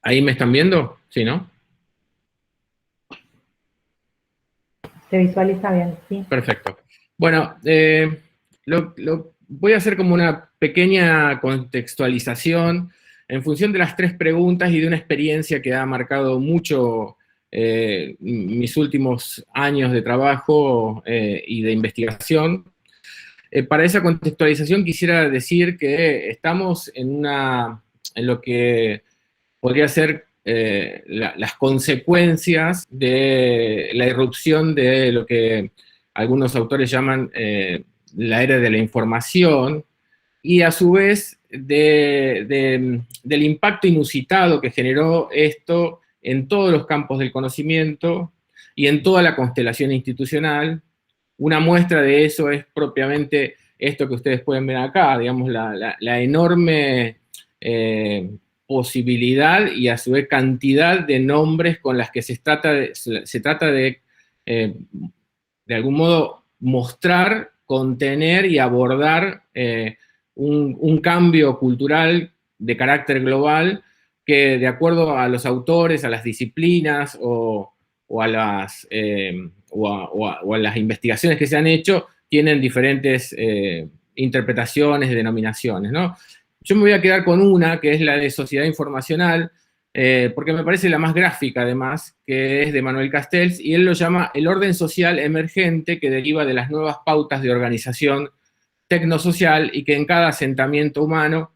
¿Ahí me están viendo? ¿Sí, no? Se visualiza bien, sí. Perfecto. Bueno, voy a hacer como una pequeña contextualización en función de las 3 preguntas y de una experiencia que ha marcado mucho mis últimos años de trabajo y de investigación. Para esa contextualización quisiera decir que estamos en lo que podría ser las consecuencias de la irrupción de lo que algunos autores llaman la era de la información, y a su vez del impacto inusitado que generó esto en todos los campos del conocimiento y en toda la constelación institucional. Una muestra de eso es propiamente esto que ustedes pueden ver acá, digamos, la enorme posibilidad y a su vez cantidad de nombres con las que se trata de algún modo mostrar, contener y abordar un cambio cultural de carácter global que, de acuerdo a los autores, a las disciplinas o a las investigaciones que se han hecho, tienen diferentes interpretaciones, denominaciones, ¿no? Yo me voy a quedar con una, que es la de sociedad informacional, porque me parece la más gráfica, además, que es de Manuel Castells, y él lo llama el orden social emergente que deriva de las nuevas pautas de organización tecnosocial y que en cada asentamiento humano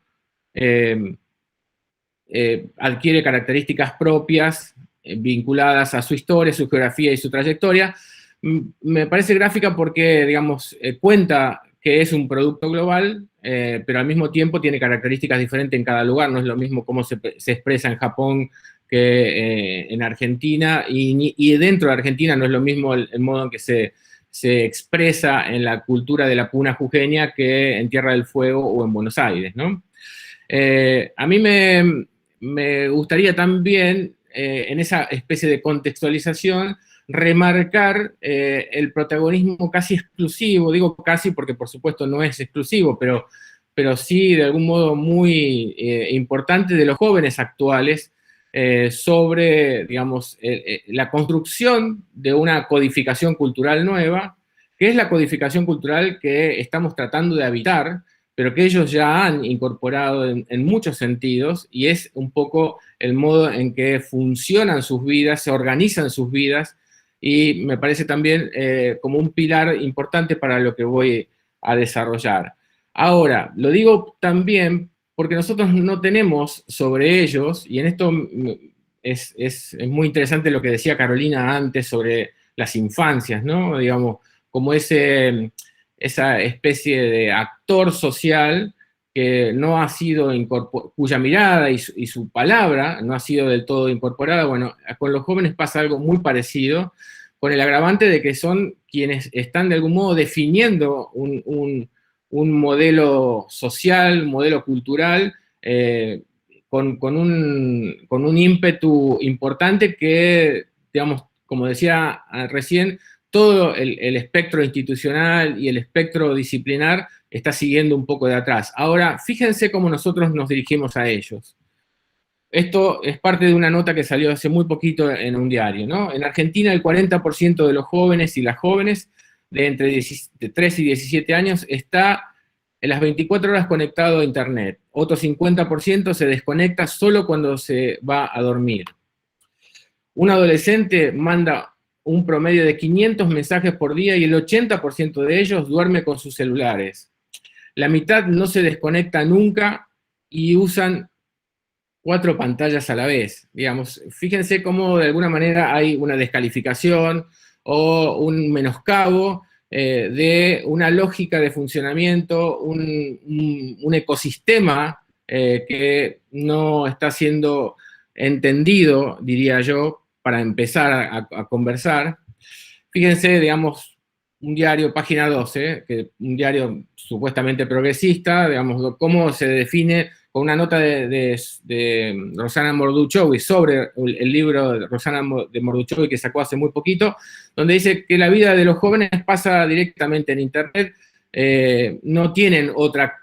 adquiere características propias vinculadas a su historia, su geografía y su trayectoria. Me parece gráfica porque, digamos, cuenta que es un producto global, pero al mismo tiempo tiene características diferentes en cada lugar. No es lo mismo cómo se expresa en Japón que en Argentina, y dentro de Argentina no es lo mismo el modo en que se se expresa en la cultura de la puna jujeña que en Tierra del Fuego o en Buenos Aires, ¿no? A mí me gustaría también, en esa especie de contextualización, remarcar el protagonismo casi exclusivo, digo casi porque por supuesto no es exclusivo, pero sí de algún modo muy importante de los jóvenes actuales sobre, digamos, la construcción de una codificación cultural nueva, que es la codificación cultural que estamos tratando de habitar, pero que ellos ya han incorporado en muchos sentidos, y es un poco el modo en que funcionan sus vidas, se organizan sus vidas, y me parece también como un pilar importante para lo que voy a desarrollar. Ahora, lo digo también porque nosotros no tenemos sobre ellos, y en esto es muy interesante lo que decía Carolina antes sobre las infancias, ¿no? Digamos, como esa especie de actor social que no ha sido cuya mirada y su palabra no ha sido del todo incorporada. Bueno, con los jóvenes pasa algo muy parecido, con el agravante de que son quienes están de algún modo definiendo un modelo social, un modelo cultural, con un ímpetu importante que, digamos, como decía recién, todo el espectro institucional y el espectro disciplinar está siguiendo un poco de atrás. Ahora, fíjense cómo nosotros nos dirigimos a ellos. Esto es parte de una nota que salió hace muy poquito en un diario, ¿no? En Argentina, el 40% de los jóvenes y las jóvenes de entre 3 y 17 años está en las 24 horas conectado a Internet. Otro 50% se desconecta solo cuando se va a dormir. Un adolescente manda un promedio de 500 mensajes por día y el 80% de ellos duerme con sus celulares. La mitad no se desconecta nunca y usan 4 pantallas a la vez. Digamos, fíjense cómo de alguna manera hay una descalificación o un menoscabo de una lógica de funcionamiento, un ecosistema que no está siendo entendido, diría yo, para empezar a conversar. Fíjense, digamos, un diario, página 12, un diario supuestamente progresista, digamos, cómo se define con una nota de Rosana Morduchowi sobre el libro de Rosana de Morduchowi que sacó hace muy poquito, donde dice que la vida de los jóvenes pasa directamente en Internet, no tienen otra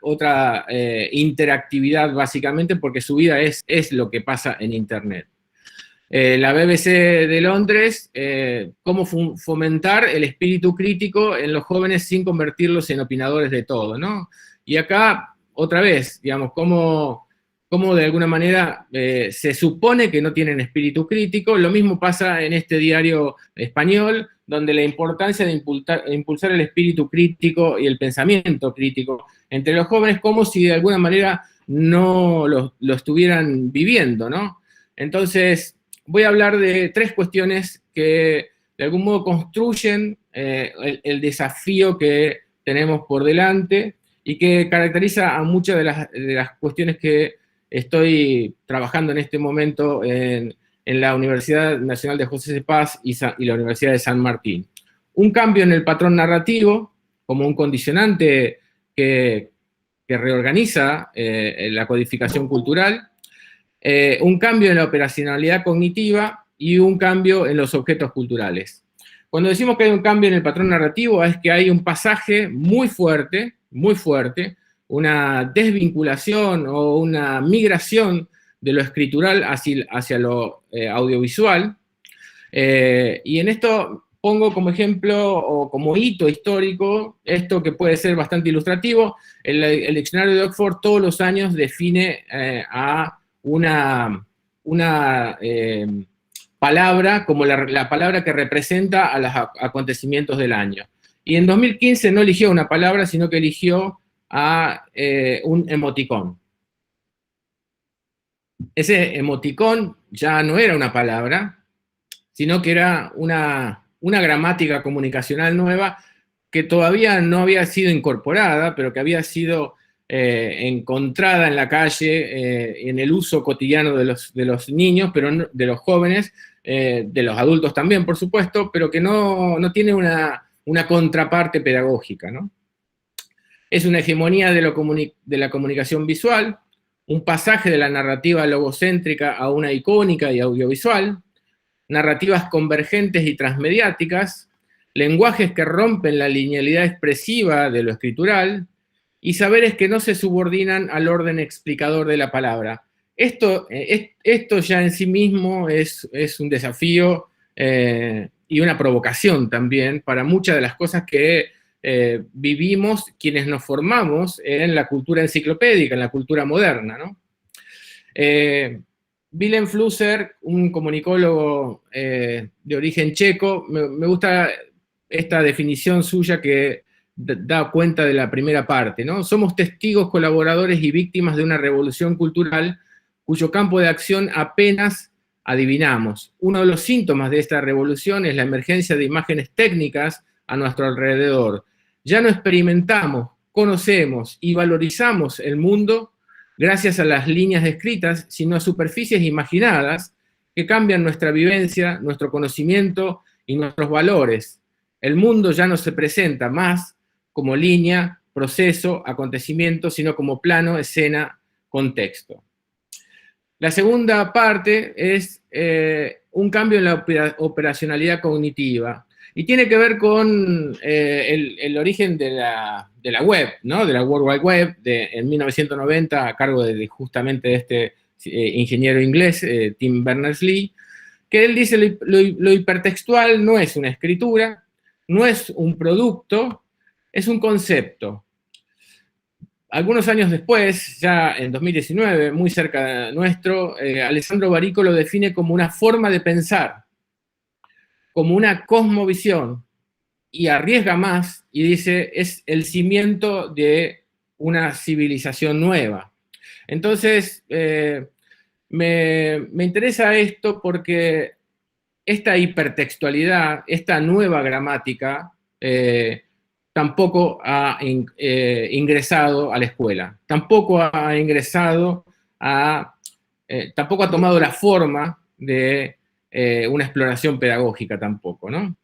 interactividad básicamente porque su vida es lo que pasa en Internet. La BBC de Londres, cómo fomentar el espíritu crítico en los jóvenes sin convertirlos en opinadores de todo, ¿no? Y acá, otra vez, digamos, cómo de alguna manera se supone que no tienen espíritu crítico. Lo mismo pasa en este diario español, donde la importancia de impulsar el espíritu crítico y el pensamiento crítico entre los jóvenes, como si de alguna manera no lo estuvieran viviendo, ¿no? Entonces, voy a hablar de 3 cuestiones que de algún modo construyen el desafío que tenemos por delante y que caracteriza a muchas de las cuestiones que estoy trabajando en este momento en la Universidad Nacional de José de Paz y la Universidad de San Martín. Un cambio en el patrón narrativo, como un condicionante que reorganiza la codificación cultural, un cambio en la operacionalidad cognitiva y un cambio en los objetos culturales. Cuando decimos que hay un cambio en el patrón narrativo es que hay un pasaje muy fuerte, una desvinculación o una migración de lo escritural hacia lo audiovisual. Y en esto pongo como ejemplo o como hito histórico esto que puede ser bastante ilustrativo. El diccionario de Oxford todos los años define a una palabra como la palabra que representa a los acontecimientos del año. Y en 2015 no eligió una palabra, sino que eligió a un emoticón. Ese emoticón ya no era una palabra, sino que era una gramática comunicacional nueva que todavía no había sido incorporada, pero que había sido encontrada en la calle, en el uso cotidiano de los niños, pero de los jóvenes, de los adultos también, por supuesto, pero que no tiene una una contraparte pedagógica, ¿no? Es una hegemonía de la comunicación visual, un pasaje de la narrativa logocéntrica a una icónica y audiovisual, narrativas convergentes y transmediáticas, lenguajes que rompen la linealidad expresiva de lo escritural, y saberes que no se subordinan al orden explicador de la palabra. Esto ya en sí mismo es un desafío y una provocación también para muchas de las cosas que vivimos quienes nos formamos en la cultura enciclopédica, en la cultura moderna, ¿no? Willem Flusser, un comunicólogo de origen checo, me gusta esta definición suya que da cuenta de la primera parte, ¿no? Somos testigos, colaboradores y víctimas de una revolución cultural cuyo campo de acción apenas adivinamos. Uno de los síntomas de esta revolución es la emergencia de imágenes técnicas a nuestro alrededor. Ya no experimentamos, conocemos y valorizamos el mundo gracias a las líneas escritas, sino a superficies imaginadas que cambian nuestra vivencia, nuestro conocimiento y nuestros valores. El mundo ya no se presenta más como línea, proceso, acontecimiento, sino como plano, escena, contexto. La segunda parte es un cambio en la operacionalidad cognitiva y tiene que ver con el origen de la web, ¿no? De la World Wide Web en 1990 a cargo justamente de este ingeniero inglés, Tim Berners-Lee, que él dice lo hipertextual no es una escritura, no es un producto, es un concepto. Algunos años después, ya en 2019, muy cerca nuestro, Alessandro Barico lo define como una forma de pensar, como una cosmovisión, y arriesga más y dice, es el cimiento de una civilización nueva. Entonces, me interesa esto porque esta hipertextualidad, esta nueva gramática, tampoco ha ingresado a la escuela, tampoco ha ingresado tampoco ha tomado la forma de una exploración pedagógica tampoco, ¿no?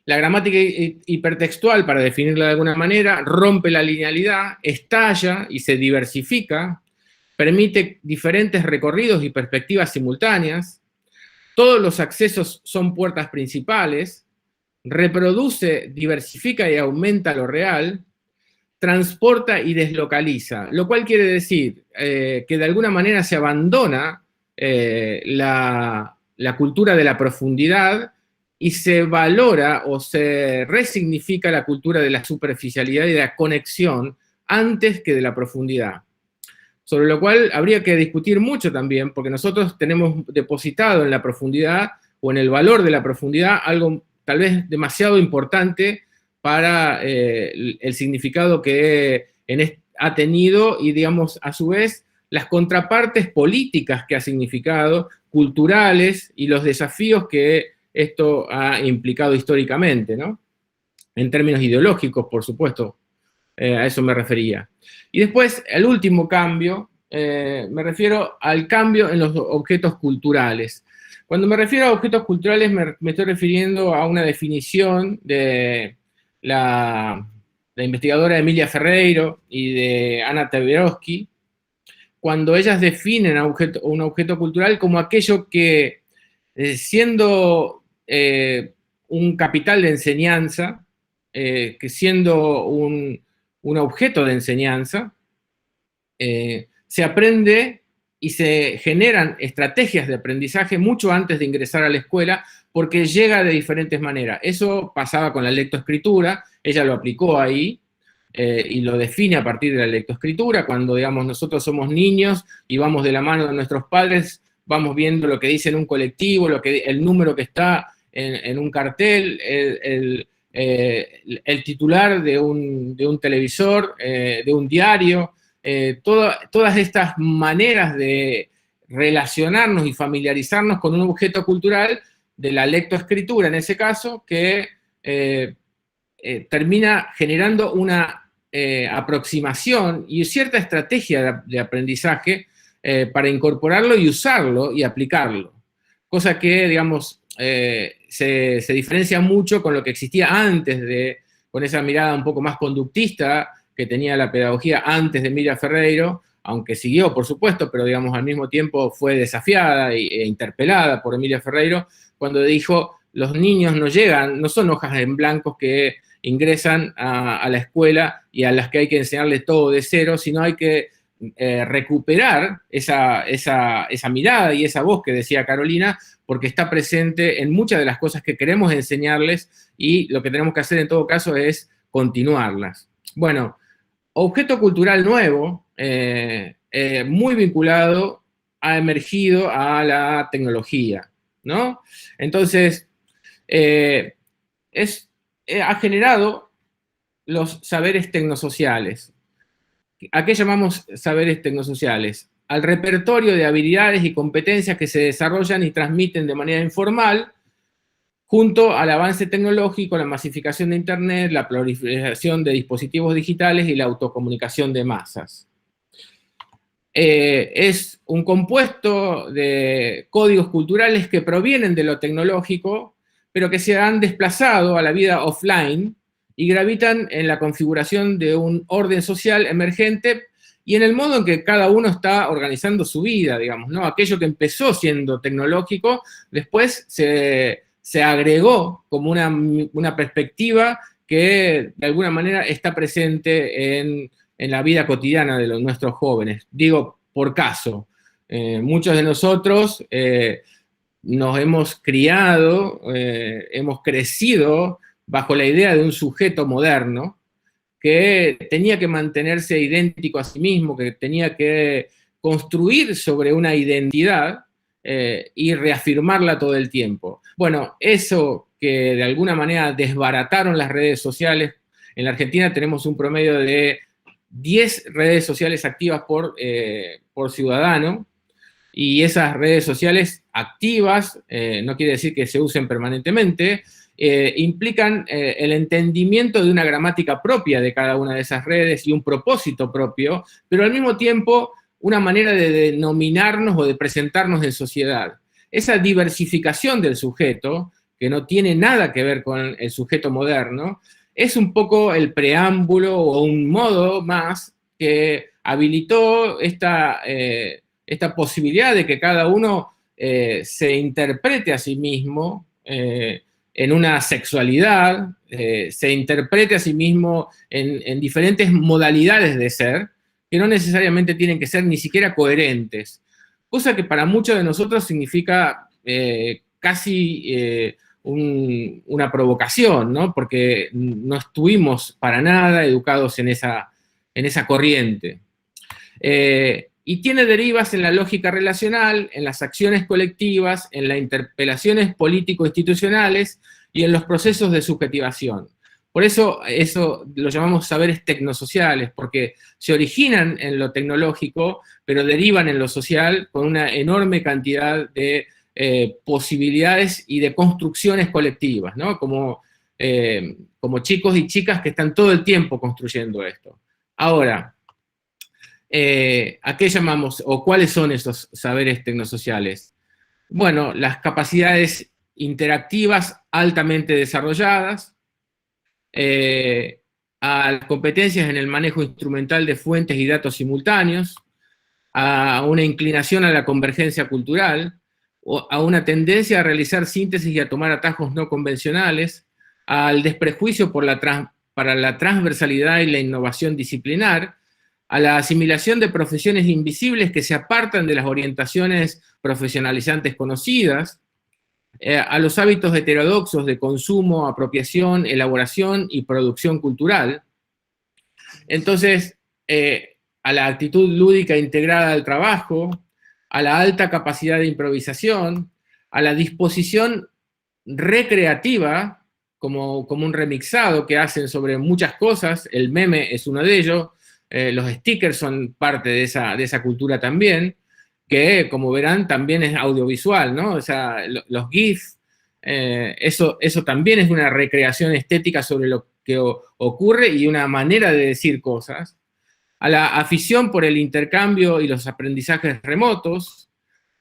La gramática hipertextual, para definirla de alguna manera, rompe la linealidad, estalla y se diversifica, permite diferentes recorridos y perspectivas simultáneas, todos los accesos son puertas principales, reproduce, diversifica y aumenta lo real, transporta y deslocaliza, lo cual quiere decir que de alguna manera se abandona la cultura de la profundidad y se valora o se resignifica la cultura de la superficialidad y de la conexión antes que de la profundidad. Sobre lo cual habría que discutir mucho también, porque nosotros tenemos depositado en la profundidad o en el valor de la profundidad algo tal vez demasiado importante para el significado que ha tenido y, digamos, a su vez, las contrapartes políticas que ha significado, culturales y los desafíos que esto ha implicado históricamente, ¿no? En términos ideológicos, por supuesto, a eso me refería. Y después, el último cambio, me refiero al cambio en los objetos culturales. Cuando me refiero a objetos culturales, me estoy refiriendo a una definición de la investigadora Emilia Ferreiro y de Anna Taberowski, cuando ellas definen a un objeto cultural como aquello que, siendo un capital de enseñanza, que siendo un objeto de enseñanza, se aprende y se generan estrategias de aprendizaje mucho antes de ingresar a la escuela, porque llega de diferentes maneras. Eso pasaba con la lectoescritura, ella lo aplicó ahí, y lo define a partir de la lectoescritura. Cuando, digamos, nosotros somos niños y vamos de la mano de nuestros padres, vamos viendo lo que dice en un colectivo, el número que está en un cartel, el titular de un televisor, de un diario, todas estas maneras de relacionarnos y familiarizarnos con un objeto cultural, de la lectoescritura en ese caso, que termina generando una aproximación y cierta estrategia de aprendizaje para incorporarlo y usarlo y aplicarlo. Cosa que, digamos, se diferencia mucho con lo que existía antes con esa mirada un poco más conductista que tenía la pedagogía antes de Emilia Ferreiro, aunque siguió, por supuesto, pero digamos al mismo tiempo fue desafiada e interpelada por Emilia Ferreiro, cuando dijo, los niños no son hojas en blanco que ingresan a la escuela y a las que hay que enseñarles todo de cero, sino hay que recuperar esa mirada y esa voz que decía Carolina, porque está presente en muchas de las cosas que queremos enseñarles y lo que tenemos que hacer en todo caso es continuarlas. Bueno, objeto cultural nuevo, muy vinculado, ha emergido a la tecnología, ¿no? Entonces, ha generado los saberes tecnosociales. ¿A qué llamamos saberes tecnosociales? Al repertorio de habilidades y competencias que se desarrollan y transmiten de manera informal, junto al avance tecnológico, la masificación de Internet, la proliferación de dispositivos digitales y la autocomunicación de masas. Es un compuesto de códigos culturales que provienen de lo tecnológico, pero que se han desplazado a la vida offline y gravitan en la configuración de un orden social emergente y en el modo en que cada uno está organizando su vida, digamos, ¿no? Aquello que empezó siendo tecnológico, después se agregó como una perspectiva que de alguna manera está presente en la vida cotidiana de nuestros jóvenes. Digo, por caso, muchos de nosotros nos hemos criado, hemos crecido bajo la idea de un sujeto moderno que tenía que mantenerse idéntico a sí mismo, que tenía que construir sobre una identidad y reafirmarla todo el tiempo. Bueno, eso que de alguna manera desbarataron las redes sociales, en la Argentina tenemos un promedio de 10 redes sociales activas por ciudadano, y esas redes sociales activas, no quiere decir que se usen permanentemente, implican el entendimiento de una gramática propia de cada una de esas redes y un propósito propio, pero al mismo tiempo una manera de denominarnos o de presentarnos en sociedad. Esa diversificación del sujeto, que no tiene nada que ver con el sujeto moderno, es un poco el preámbulo o un modo más que habilitó esta posibilidad de que cada uno se interprete a sí mismo en una sexualidad, se interprete a sí mismo en diferentes modalidades de ser, que no necesariamente tienen que ser ni siquiera coherentes. Cosa que para muchos de nosotros significa casi una provocación, ¿no? Porque no estuvimos para nada educados en esa corriente. Y tiene derivas en la lógica relacional, en las acciones colectivas, en las interpelaciones político-institucionales y en los procesos de subjetivación. Por eso lo llamamos saberes tecnosociales, porque se originan en lo tecnológico, pero derivan en lo social con una enorme cantidad de posibilidades y de construcciones colectivas, ¿no? Como chicos y chicas que están todo el tiempo construyendo esto. Ahora, ¿a qué llamamos o cuáles son esos saberes tecnosociales? Bueno, las capacidades interactivas altamente desarrolladas, a las competencias en el manejo instrumental de fuentes y datos simultáneos, a una inclinación a la convergencia cultural, o a una tendencia a realizar síntesis y a tomar atajos no convencionales, al desprejuicio para la transversalidad y la innovación disciplinar, a la asimilación de profesiones invisibles que se apartan de las orientaciones profesionalizantes conocidas, a los hábitos heterodoxos de consumo, apropiación, elaboración y producción cultural. Entonces, a la actitud lúdica integrada al trabajo, a la alta capacidad de improvisación, a la disposición recreativa, como un remixado que hacen sobre muchas cosas, el meme es uno de ellos, los stickers son parte de esa cultura también, que como verán también es audiovisual, ¿no? O sea, los GIFs, eso también es una recreación estética sobre lo que ocurre y una manera de decir cosas. A la afición por el intercambio y los aprendizajes remotos,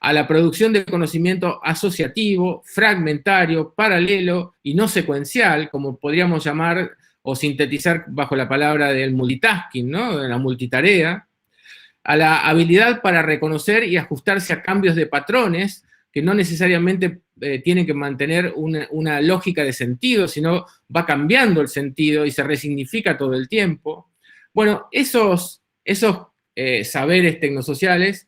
a la producción de conocimiento asociativo, fragmentario, paralelo y no secuencial, como podríamos llamar o sintetizar bajo la palabra del multitasking, ¿no? De la multitarea, a la habilidad para reconocer y ajustarse a cambios de patrones que no necesariamente tienen que mantener una lógica de sentido, sino va cambiando el sentido y se resignifica todo el tiempo. Bueno, esos saberes tecnosociales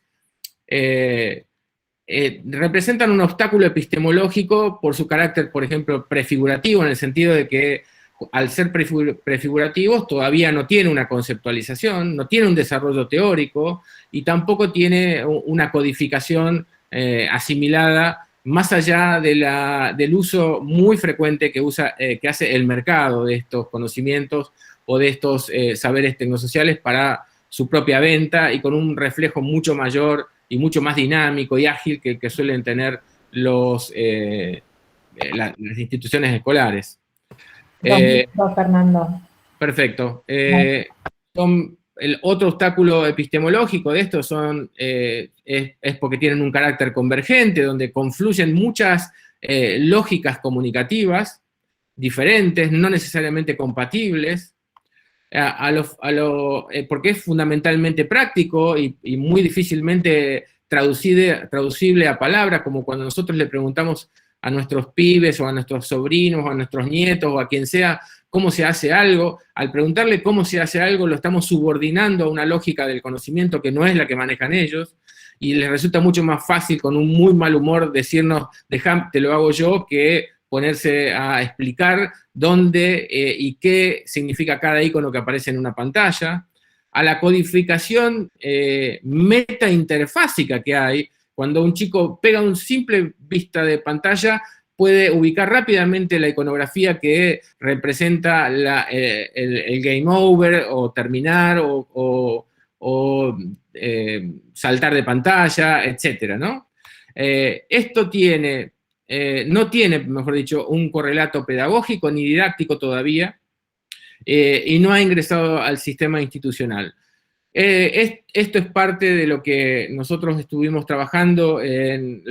representan un obstáculo epistemológico por su carácter, por ejemplo, prefigurativo, en el sentido de que al ser prefigurativos todavía no tiene una conceptualización, no tiene un desarrollo teórico y tampoco tiene una codificación asimilada más allá del uso muy frecuente que hace el mercado de estos conocimientos o de estos saberes tecnosociales para su propia venta y con un reflejo mucho mayor y mucho más dinámico y ágil que el que suelen tener las instituciones escolares. Fernando. Perfecto. El otro obstáculo epistemológico de esto es porque tienen un carácter convergente, donde confluyen muchas lógicas comunicativas diferentes, no necesariamente compatibles, porque es fundamentalmente práctico y muy difícilmente traducible a palabras, como cuando nosotros le preguntamos a nuestros pibes o a nuestros sobrinos o a nuestros nietos o a quien sea cómo se hace algo. Al preguntarle cómo se hace algo lo estamos subordinando a una lógica del conocimiento que no es la que manejan ellos y les resulta mucho más fácil con un muy mal humor decirnos, dejá, te lo hago yo, que ponerse a explicar dónde y qué significa cada icono que aparece en una pantalla, a la codificación meta-interfásica que hay. Cuando un chico pega un simple vista de pantalla, puede ubicar rápidamente la iconografía que representa el game over, o terminar, o saltar de pantalla, etcétera, ¿no? Esto no tiene, mejor dicho, un correlato pedagógico ni didáctico todavía, y no ha ingresado al sistema institucional. Esto es parte de lo que nosotros estuvimos trabajando en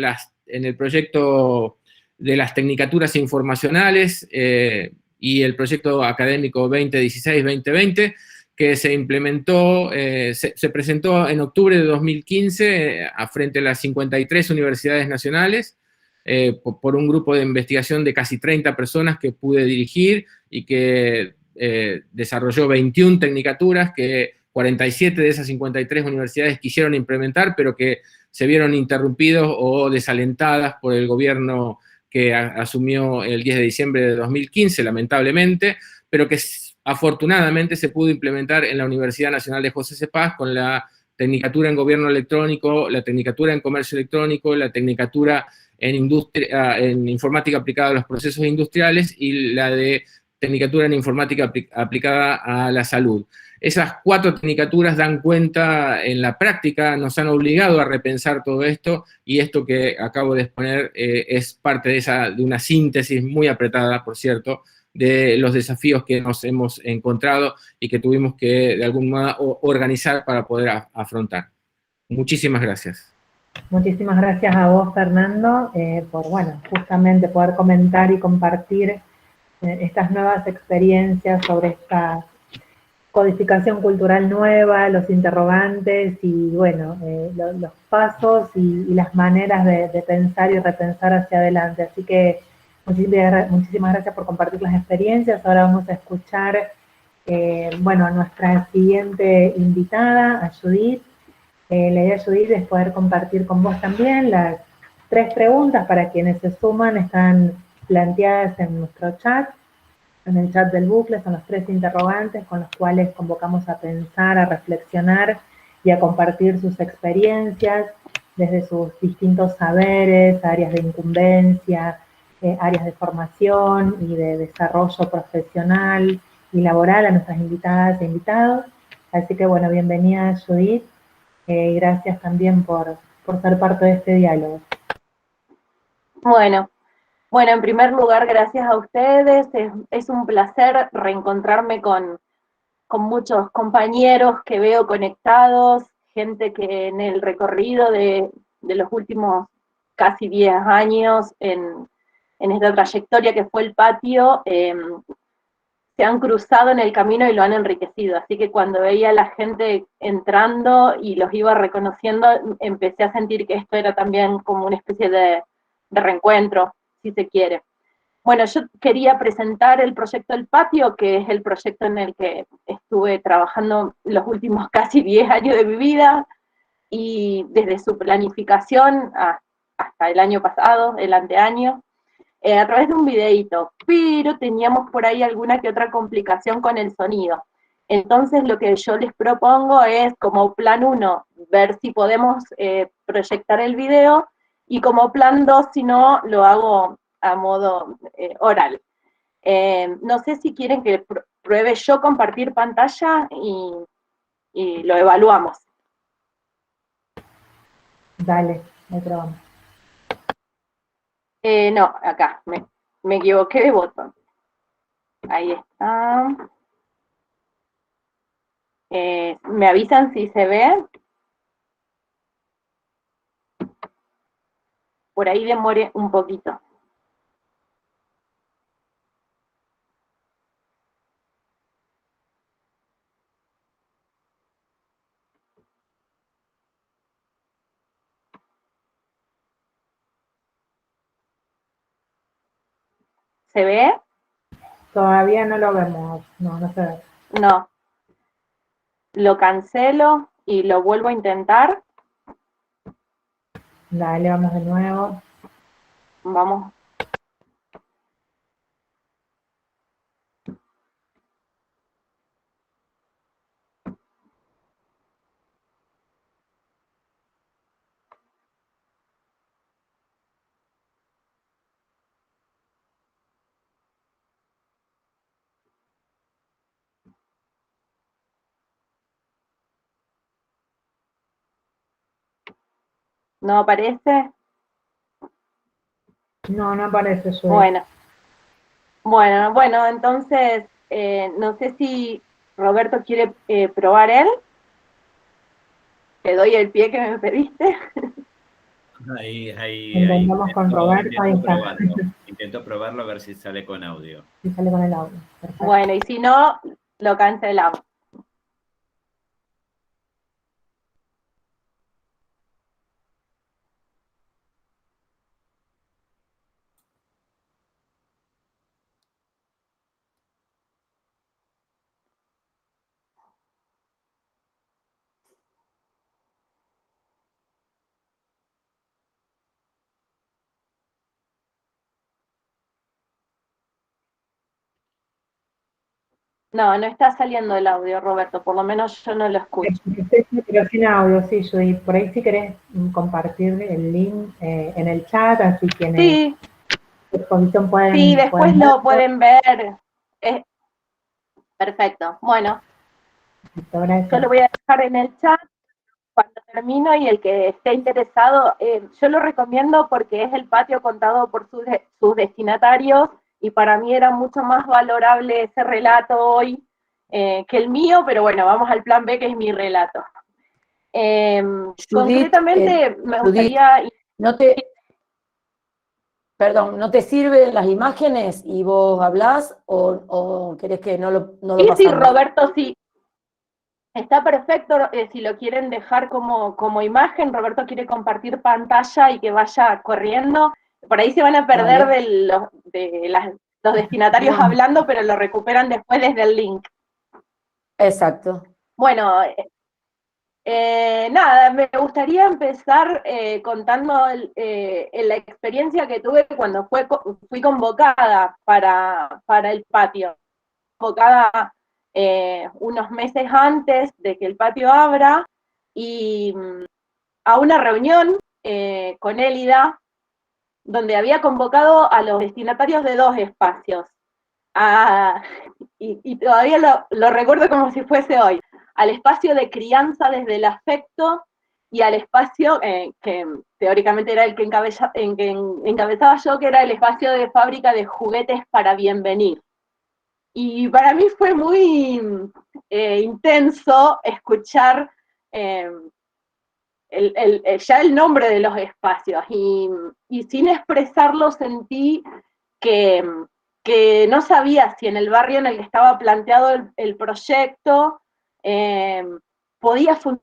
el proyecto de las tecnicaturas informacionales y el proyecto académico 2016-2020, que se implementó, se presentó en octubre de 2015 frente a las 53 universidades nacionales, por un grupo de investigación de casi 30 personas que pude dirigir y que desarrolló 21 tecnicaturas que 47 de esas 53 universidades quisieron implementar, pero que se vieron interrumpidos o desalentadas por el gobierno que asumió el 10 de diciembre de 2015, lamentablemente, pero que afortunadamente se pudo implementar en la Universidad Nacional de José C. Paz con la tecnicatura en gobierno electrónico, la tecnicatura en comercio electrónico, la tecnicatura en informática aplicada a los procesos industriales y la de tecnicatura en informática aplicada a la salud. Esas 4 tecnicaturas dan cuenta en la práctica, nos han obligado a repensar todo esto, y esto que acabo de exponer es parte de una síntesis muy apretada, por cierto, de los desafíos que nos hemos encontrado y que tuvimos que de algún modo organizar para poder afrontar. Muchísimas gracias. Muchísimas gracias a vos, Fernando, por, justamente poder comentar y compartir estas nuevas experiencias sobre esta codificación cultural nueva, los interrogantes y, los pasos y las maneras de pensar y repensar hacia adelante. Así que muchísimas gracias por compartir las experiencias. Ahora vamos a escuchar, a nuestra siguiente invitada, a Judith. La idea, Judith, es poder compartir con vos también las 3 preguntas para quienes se suman, están planteadas en nuestro chat. En el chat del bucle son los 3 interrogantes con los cuales convocamos a pensar, a reflexionar y a compartir sus experiencias desde sus distintos saberes, áreas de incumbencia, áreas de formación y de desarrollo profesional y laboral a nuestras invitadas e invitados. Así que, bienvenida, Judith, y gracias también por ser parte de este diálogo. Bueno, en primer lugar, gracias a ustedes. Es un placer reencontrarme con muchos compañeros que veo conectados, gente que en el recorrido de de los últimos casi 10 años en esta trayectoria que fue el patio, se han cruzado en el camino y lo han enriquecido. Así que cuando veía a la gente entrando y los iba reconociendo, empecé a sentir que esto era también como una especie de reencuentro, si se quiere. Bueno, yo quería presentar el proyecto El Patio, que es el proyecto en el que estuve trabajando los últimos casi 10 años de mi vida, y desde su planificación hasta el año pasado, el anteaño, a través de un videíto, pero teníamos por ahí alguna que otra complicación con el sonido. Entonces lo que yo les propongo es, como plan 1, ver si podemos proyectar el video, y como plan 2, si no, lo hago a modo oral. No sé si quieren que pruebe yo compartir pantalla y lo evaluamos. Dale, ahí probamos. No, acá, me equivoqué de botón. Ahí está. ¿Me avisan si se ve? Por ahí demore un poquito. ¿Se ve? Todavía no lo vemos, no, no se ve. No. Lo cancelo y lo vuelvo a intentar. Dale, vamos de nuevo. Vamos. ¿No aparece? No, no aparece su. Bueno, entonces, no sé si Roberto quiere probar él. Te doy el pie que me pediste. Intentamos con Roberto, ahí está. Intento probarlo a ver si sale con audio. Si sale con el audio. Perfecto. Bueno, y si no, lo cancelamos. No, no está saliendo el audio, Roberto, por lo menos yo no lo escucho. Pero sin audio, sí, Judy. Por ahí si querés compartir el link en el chat, así quienes Sí, de exposición pueden. sí, después pueden lo verlo. pueden ver. Perfecto. Bueno, Gracias. yo lo voy a dejar en el chat cuando termino, y el que esté interesado, yo lo recomiendo porque es el patio contado por sus destinatarios, y para mí era mucho más valorable ese relato hoy que el mío, pero bueno, vamos al plan B, que es mi relato. Judith, Concretamente, me gustaría... Perdón, ¿no te sirven las imágenes y vos hablás o querés que no lo pasamos? Sí, Roberto, sí. Está perfecto, si lo quieren dejar como imagen. Roberto quiere compartir pantalla y que vaya corriendo. Por ahí se van a perder los destinatarios hablando, pero lo recuperan después desde el link. Exacto. Bueno, nada, me gustaría empezar contando la experiencia que tuve cuando fui convocada para el patio. Convocada unos meses antes de que el patio abra, y a una reunión con Élida, donde había convocado a los destinatarios de 2 espacios. Y todavía lo recuerdo como si fuese hoy. Al espacio de crianza desde el afecto, y al espacio que teóricamente era el que encabezaba yo, que era el espacio de fábrica de juguetes para Bienvenir. Y para mí fue muy intenso escuchar ya el nombre de los espacios, y sin expresarlo sentí que no sabía si en el barrio en el que estaba planteado el proyecto podía funcionar.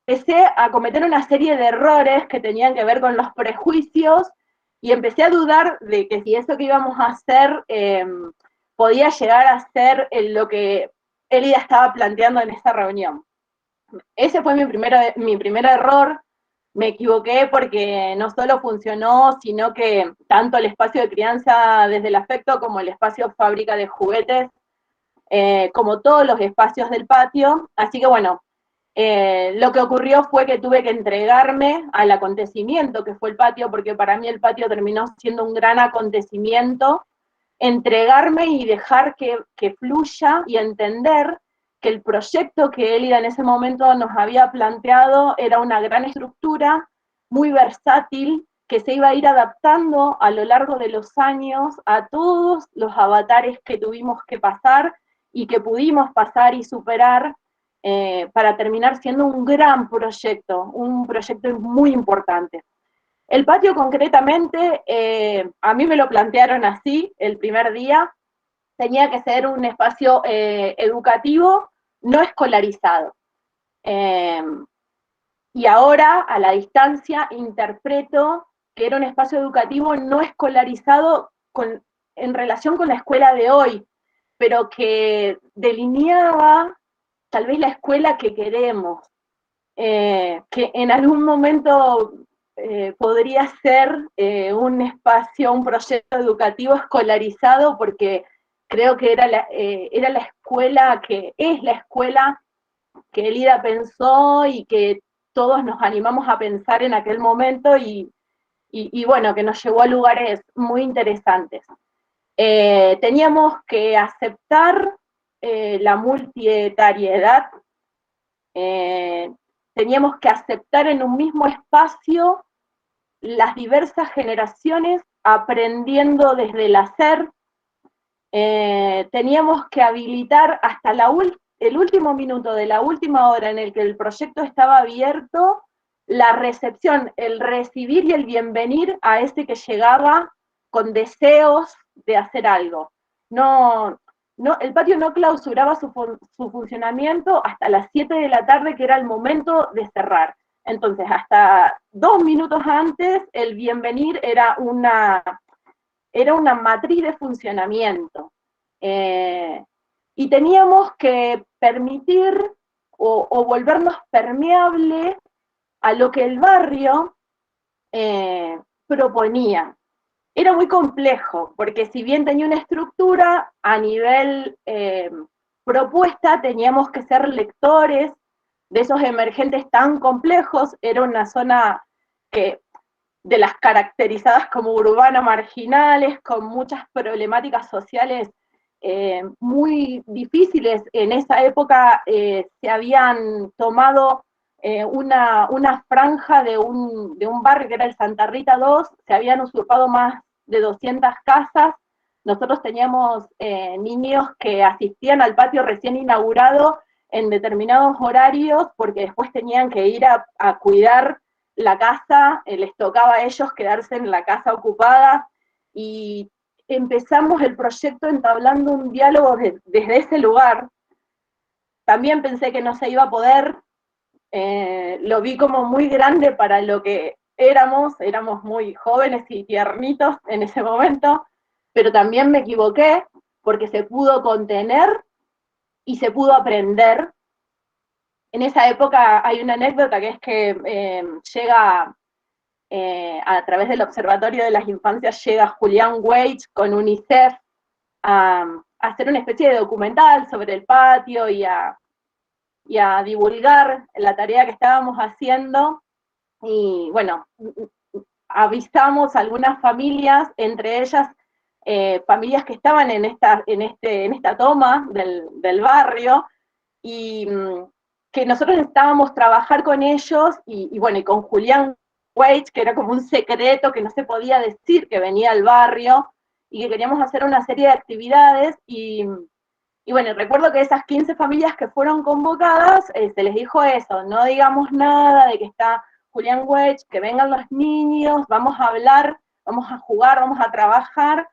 Empecé a cometer una serie de errores que tenían que ver con los prejuicios, y empecé a dudar de que si eso que íbamos a hacer podía llegar a ser lo que Elida estaba planteando en esa reunión. Ese fue mi primer error. Me equivoqué porque no solo funcionó, sino que tanto el espacio de crianza desde el afecto como el espacio fábrica de juguetes, como todos los espacios del patio. Así que bueno, lo que ocurrió fue que tuve que entregarme al acontecimiento que fue el patio, porque para mí el patio terminó siendo un gran acontecimiento, entregarme y dejar que fluya y entender que el proyecto que Elida en ese momento nos había planteado era una gran estructura, muy versátil, que se iba a ir adaptando a lo largo de los años a todos los avatares que tuvimos que pasar y que pudimos pasar y superar para terminar siendo un gran proyecto, un proyecto muy importante. El patio concretamente, a mí me lo plantearon así el primer día, tenía que ser un espacio educativo no escolarizado. Y ahora, a la distancia, interpreto que era un espacio educativo no escolarizado en relación con la escuela de hoy, pero que delineaba tal vez la escuela que queremos, que en algún momento podría ser un espacio, un proyecto educativo escolarizado, porque creo que era la escuela que es la escuela que Elida pensó y que todos nos animamos a pensar en aquel momento, y bueno, que nos llevó a lugares muy interesantes. Teníamos que aceptar la multietariedad, teníamos que aceptar en un mismo espacio las diversas generaciones aprendiendo desde el hacer. Teníamos que habilitar hasta el último minuto de la última hora en el que el proyecto estaba abierto, la recepción, el recibir y el bienvenir a ese que llegaba con deseos de hacer algo. El patio no clausuraba su funcionamiento hasta las 7 de la tarde, que era el momento de cerrar. Entonces, hasta 2 minutos antes, el bienvenir era una matriz de funcionamiento. Y teníamos que permitir o volvernos permeable a lo que el barrio proponía. Era muy complejo, porque si bien tenía una estructura, a nivel propuesta teníamos que ser lectores de esos emergentes tan complejos. Era una zona de las caracterizadas como urbana marginales, con muchas problemáticas sociales muy difíciles. En esa época se habían tomado una franja de un barrio que era el Santa Rita 2, se habían usurpado más de 200 casas. Nosotros teníamos niños que asistían al patio recién inaugurado en determinados horarios, porque después tenían que ir a cuidar la casa, les tocaba a ellos quedarse en la casa ocupada, y empezamos el proyecto entablando un diálogo desde ese lugar. También pensé que no se iba a poder, lo vi como muy grande para lo que éramos muy jóvenes y tiernitos en ese momento, pero también me equivoqué, porque se pudo contener y se pudo aprender. En esa época hay una anécdota, que es que llega a través del Observatorio de las Infancias, llega Julián Weich con UNICEF a hacer una especie de documental sobre el patio y a divulgar la tarea que estábamos haciendo. Y bueno, avisamos a algunas familias, entre ellas familias que estaban en esta toma del barrio, y que nosotros necesitábamos trabajar con ellos, y bueno, y con Julián Weich, que era como un secreto que no se podía decir que venía al barrio, y que queríamos hacer una serie de actividades, y Y bueno, recuerdo que esas 15 familias que fueron convocadas, se les dijo eso, no digamos nada de que está Julián Weich, que vengan los niños, vamos a hablar, vamos a jugar, vamos a trabajar,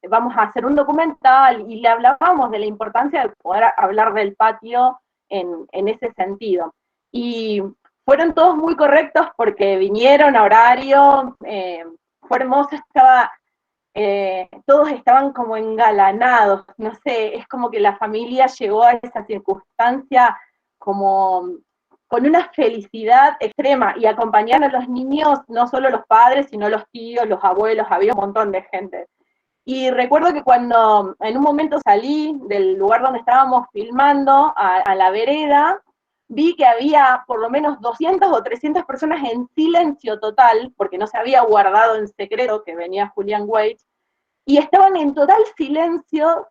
vamos a hacer un documental, y le hablábamos de la importancia de poder hablar del patio en ese sentido. Y fueron todos muy correctos porque vinieron a horario, fue hermoso, todos estaban como engalanados, no sé, es como que la familia llegó a esa circunstancia como con una felicidad extrema, y acompañaron a los niños, no solo los padres, sino los tíos, los abuelos, había un montón de gente. Y recuerdo que cuando en un momento salí del lugar donde estábamos filmando a la vereda, vi que había por lo menos 200 o 300 personas en silencio total, porque no se había guardado en secreto que venía Julián Weich, y estaban en total silencio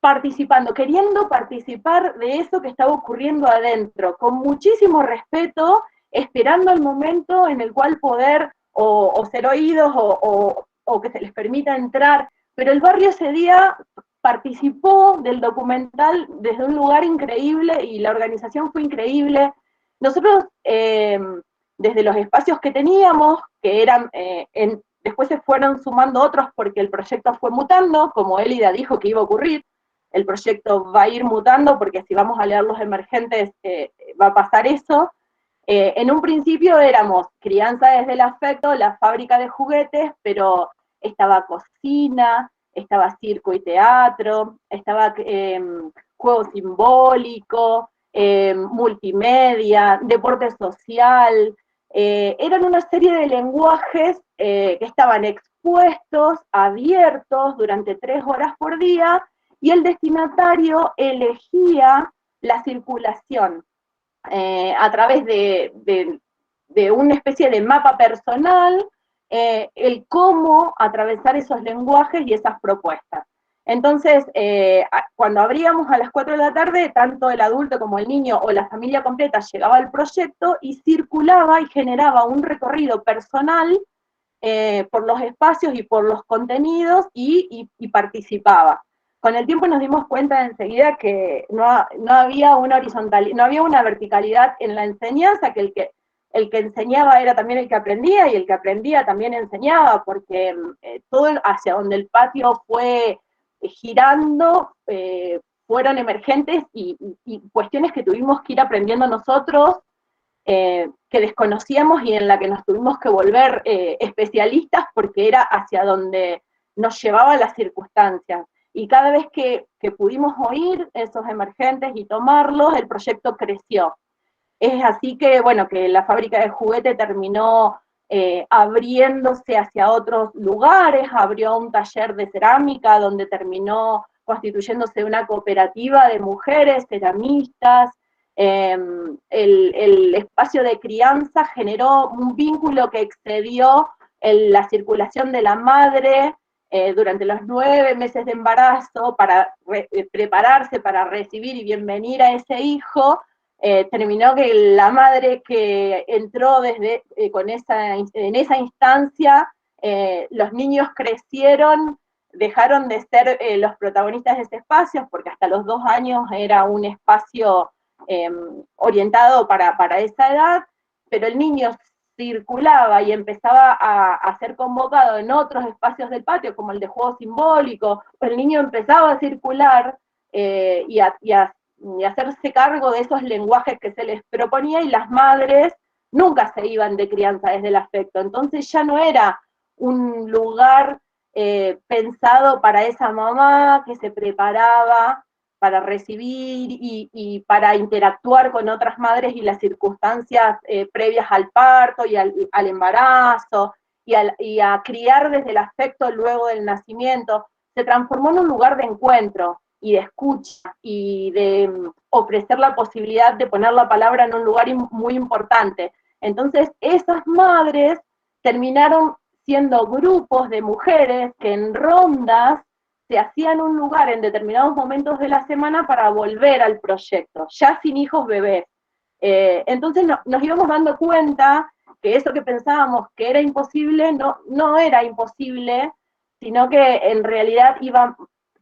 participando, queriendo participar de eso que estaba ocurriendo adentro, con muchísimo respeto, esperando el momento en el cual poder o ser oídos o que se les permita entrar. Pero el barrio ese día participó del documental desde un lugar increíble y la organización fue increíble. Nosotros, desde los espacios que teníamos, que eran, después se fueron sumando otros porque el proyecto fue mutando, como Elida dijo que iba a ocurrir, el proyecto va a ir mutando porque si vamos a leer los emergentes va a pasar eso. En un principio éramos Crianza desde el Afecto, la fábrica de juguetes, pero estaba cocina, estaba circo y teatro, estaba juego simbólico, multimedia, deporte social, eran una serie de lenguajes que estaban expuestos, abiertos durante 3 horas por día, y el destinatario elegía la circulación a través de una especie de mapa personal, el cómo atravesar esos lenguajes y esas propuestas. Entonces, cuando abríamos a las 4 de la tarde, tanto el adulto como el niño o la familia completa llegaba al proyecto y circulaba y generaba un recorrido personal por los espacios y por los contenidos y participaba. Con el tiempo nos dimos cuenta enseguida que no había una horizontalidad, no había una verticalidad en la enseñanza, que el que enseñaba era también el que aprendía, y el que aprendía también enseñaba, porque todo hacia donde el patio fue girando, fueron emergentes y cuestiones que tuvimos que ir aprendiendo nosotros, que desconocíamos y en la que nos tuvimos que volver especialistas, porque era hacia donde nos llevaban las circunstancias. Y cada vez que pudimos oír esos emergentes y tomarlos, el proyecto creció. Es así que, bueno, que la fábrica de juguete terminó abriéndose hacia otros lugares, abrió un taller de cerámica donde terminó constituyéndose una cooperativa de mujeres ceramistas. El espacio de crianza generó un vínculo que excedió la circulación de la madre durante los 9 meses de embarazo para prepararse para recibir y bienvenir a ese hijo. Terminó que la madre que entró en esa instancia, los niños crecieron, dejaron de ser los protagonistas de ese espacio, porque hasta los 2 años era un espacio orientado para esa edad, pero el niño circulaba y empezaba a ser convocado en otros espacios del patio, como el de juego simbólico, el niño empezaba a circular y hacerse cargo de esos lenguajes que se les proponía, y las madres nunca se iban de crianza desde el afecto. Entonces ya no era un lugar pensado para esa mamá que se preparaba para recibir y para interactuar con otras madres y las circunstancias previas al parto y al embarazo, y a criar desde el afecto luego del nacimiento. Se transformó en un lugar de encuentro y de escucha, y de ofrecer la posibilidad de poner la palabra en un lugar muy importante. Entonces, esas madres terminaron siendo grupos de mujeres que en rondas se hacían un lugar en determinados momentos de la semana para volver al proyecto, ya sin hijos bebés. Entonces nos íbamos dando cuenta que eso que pensábamos que era imposible, no era imposible, sino que en realidad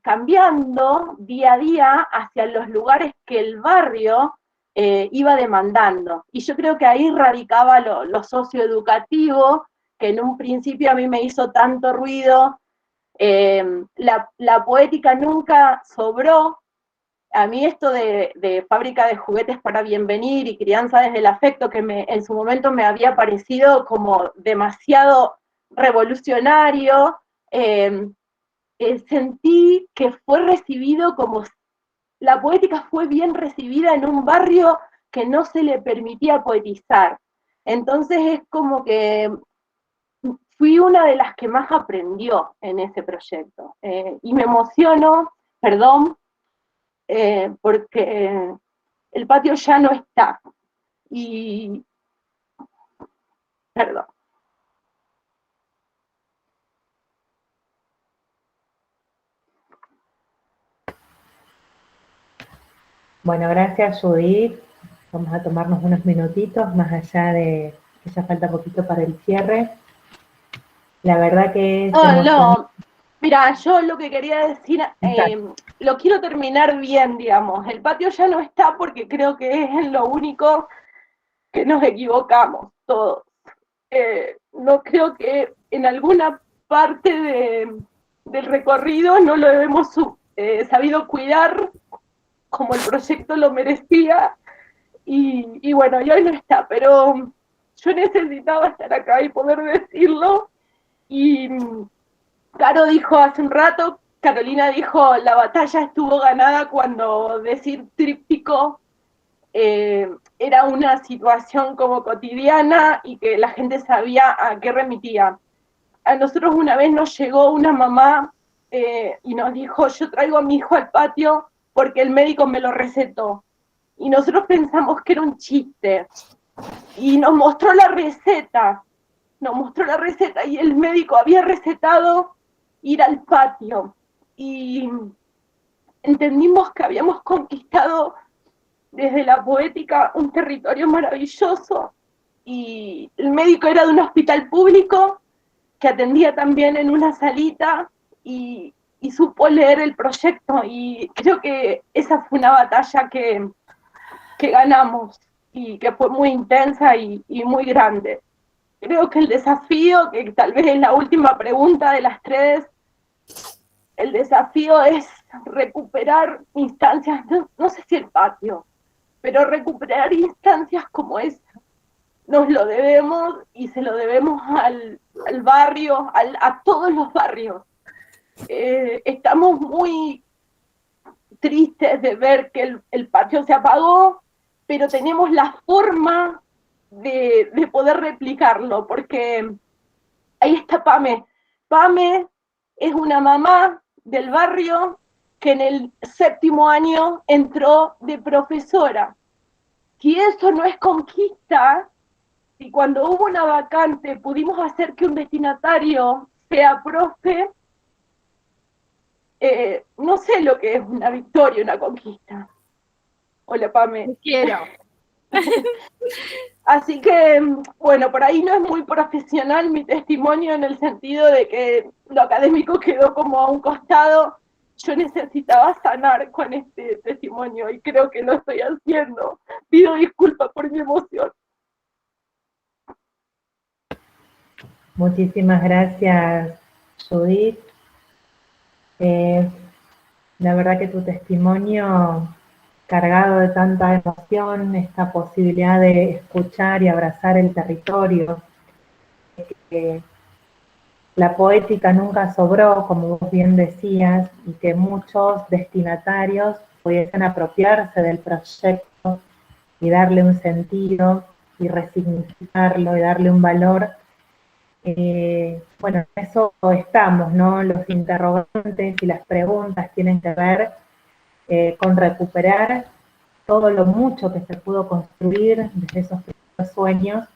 cambiando día a día hacia los lugares que el barrio iba demandando. Y yo creo que ahí radicaba lo socioeducativo, que en un principio a mí me hizo tanto ruido. La poética nunca sobró. A mí esto de fábrica de juguetes para bienvenir y crianza desde el afecto, que en su momento me había parecido como demasiado revolucionario, sentí que fue recibido como, la poética fue bien recibida en un barrio que no se le permitía poetizar. Entonces es como que fui una de las que más aprendió en ese proyecto. Y me emociono, perdón, porque el patio ya no está. Y, perdón. Bueno, gracias Judith. Vamos a tomarnos unos minutitos, más allá de que ya falta poquito para el cierre. La verdad que es emocionante. No, mira, yo lo que quería decir, lo quiero terminar bien, digamos. El patio ya no está porque creo que es en lo único que nos equivocamos todos. No creo que en alguna parte del recorrido no lo hemos sabido cuidar como el proyecto lo merecía, y bueno, y hoy no está, pero yo necesitaba estar acá y poder decirlo. Y Caro dijo hace un rato, Carolina dijo, la batalla estuvo ganada cuando decir tríptico era una situación como cotidiana y que la gente sabía a qué remitía. A nosotros una vez nos llegó una mamá y nos dijo, yo traigo a mi hijo al patio porque el médico me lo recetó. Y nosotros pensamos que era un chiste. Y nos mostró la receta y el médico había recetado ir al patio. Y entendimos que habíamos conquistado desde la poética un territorio maravilloso, y el médico era de un hospital público que atendía también en una salita, y supo leer el proyecto, y creo que esa fue una batalla que ganamos y que fue muy intensa y muy grande. Creo que el desafío, que tal vez es la última pregunta de las tres, el desafío es recuperar instancias, no sé si el patio, pero recuperar instancias como esa. Nos lo debemos y se lo debemos al barrio, a todos los barrios. Estamos muy tristes de ver que el patio se apagó, pero tenemos la forma de poder replicarlo, porque ahí está Pame. Pame es una mamá del barrio que en el 7º año entró de profesora. Si eso no es conquista, si cuando hubo una vacante pudimos hacer que un destinatario sea profe, no sé lo que es una victoria, una conquista. Hola, Pame. Te quiero. Así que, bueno, por ahí no es muy profesional mi testimonio, en el sentido de que lo académico quedó como a un costado. Yo necesitaba sanar con este testimonio y creo que lo estoy haciendo. Pido disculpas por mi emoción. Muchísimas gracias, Judith. La verdad que tu testimonio, cargado de tanta emoción, esta posibilidad de escuchar y abrazar el territorio, la poética nunca sobró, como vos bien decías, y que muchos destinatarios pudiesen apropiarse del proyecto y darle un sentido y resignificarlo y darle un valor. Bueno, en eso estamos, ¿no? Los interrogantes y las preguntas tienen que ver con recuperar todo lo mucho que se pudo construir desde esos primeros sueños,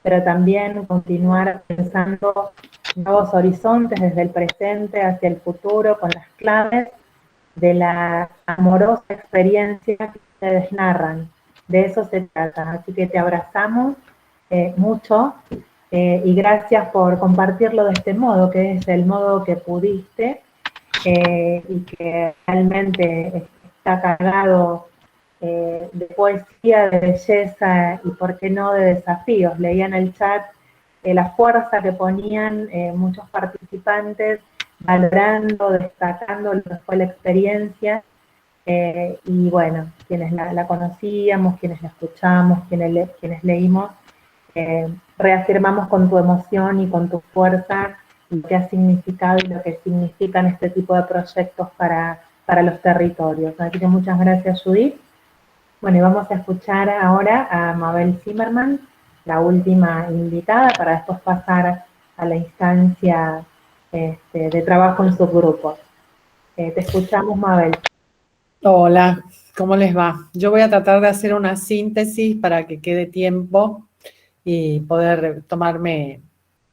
pero también continuar pensando nuevos horizontes desde el presente hacia el futuro, con las claves de la amorosa experiencia que ustedes narran. De eso se trata. Así que te abrazamos mucho y gracias por compartirlo de este modo, que es el modo que pudiste, y que realmente está cargado de poesía, de belleza y, por qué no, de desafíos. Leía en el chat la fuerza que ponían muchos participantes, valorando, destacando lo que fue la experiencia. Y bueno, quienes la conocíamos, quienes la escuchamos, quienes leímos, reafirmamos con tu emoción y con tu fuerza lo que ha significado y lo que significan este tipo de proyectos para los territorios. Así que muchas gracias, Judith. Bueno, y vamos a escuchar ahora a Mabel Zimmerman, la última invitada, para después pasar a la instancia de trabajo en subgrupos. Te escuchamos, Mabel. Hola, ¿cómo les va? Yo voy a tratar de hacer una síntesis para que quede tiempo y poder tomarme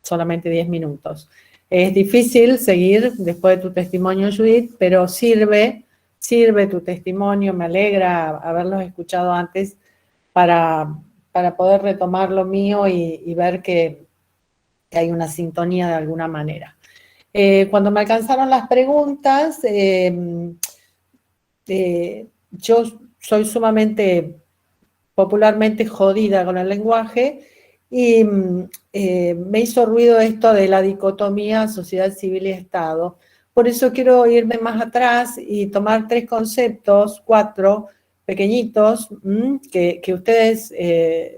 solamente 10 minutos. Es difícil seguir después de tu testimonio, Judith, pero sirve tu testimonio, me alegra haberlos escuchado antes para poder retomar lo mío y ver que hay una sintonía de alguna manera. Cuando me alcanzaron las preguntas, yo soy sumamente popularmente jodida con el lenguaje y me hizo ruido esto de la dicotomía sociedad civil y Estado. Por eso quiero irme más atrás y tomar 3 conceptos, 4 pequeñitos, que ustedes,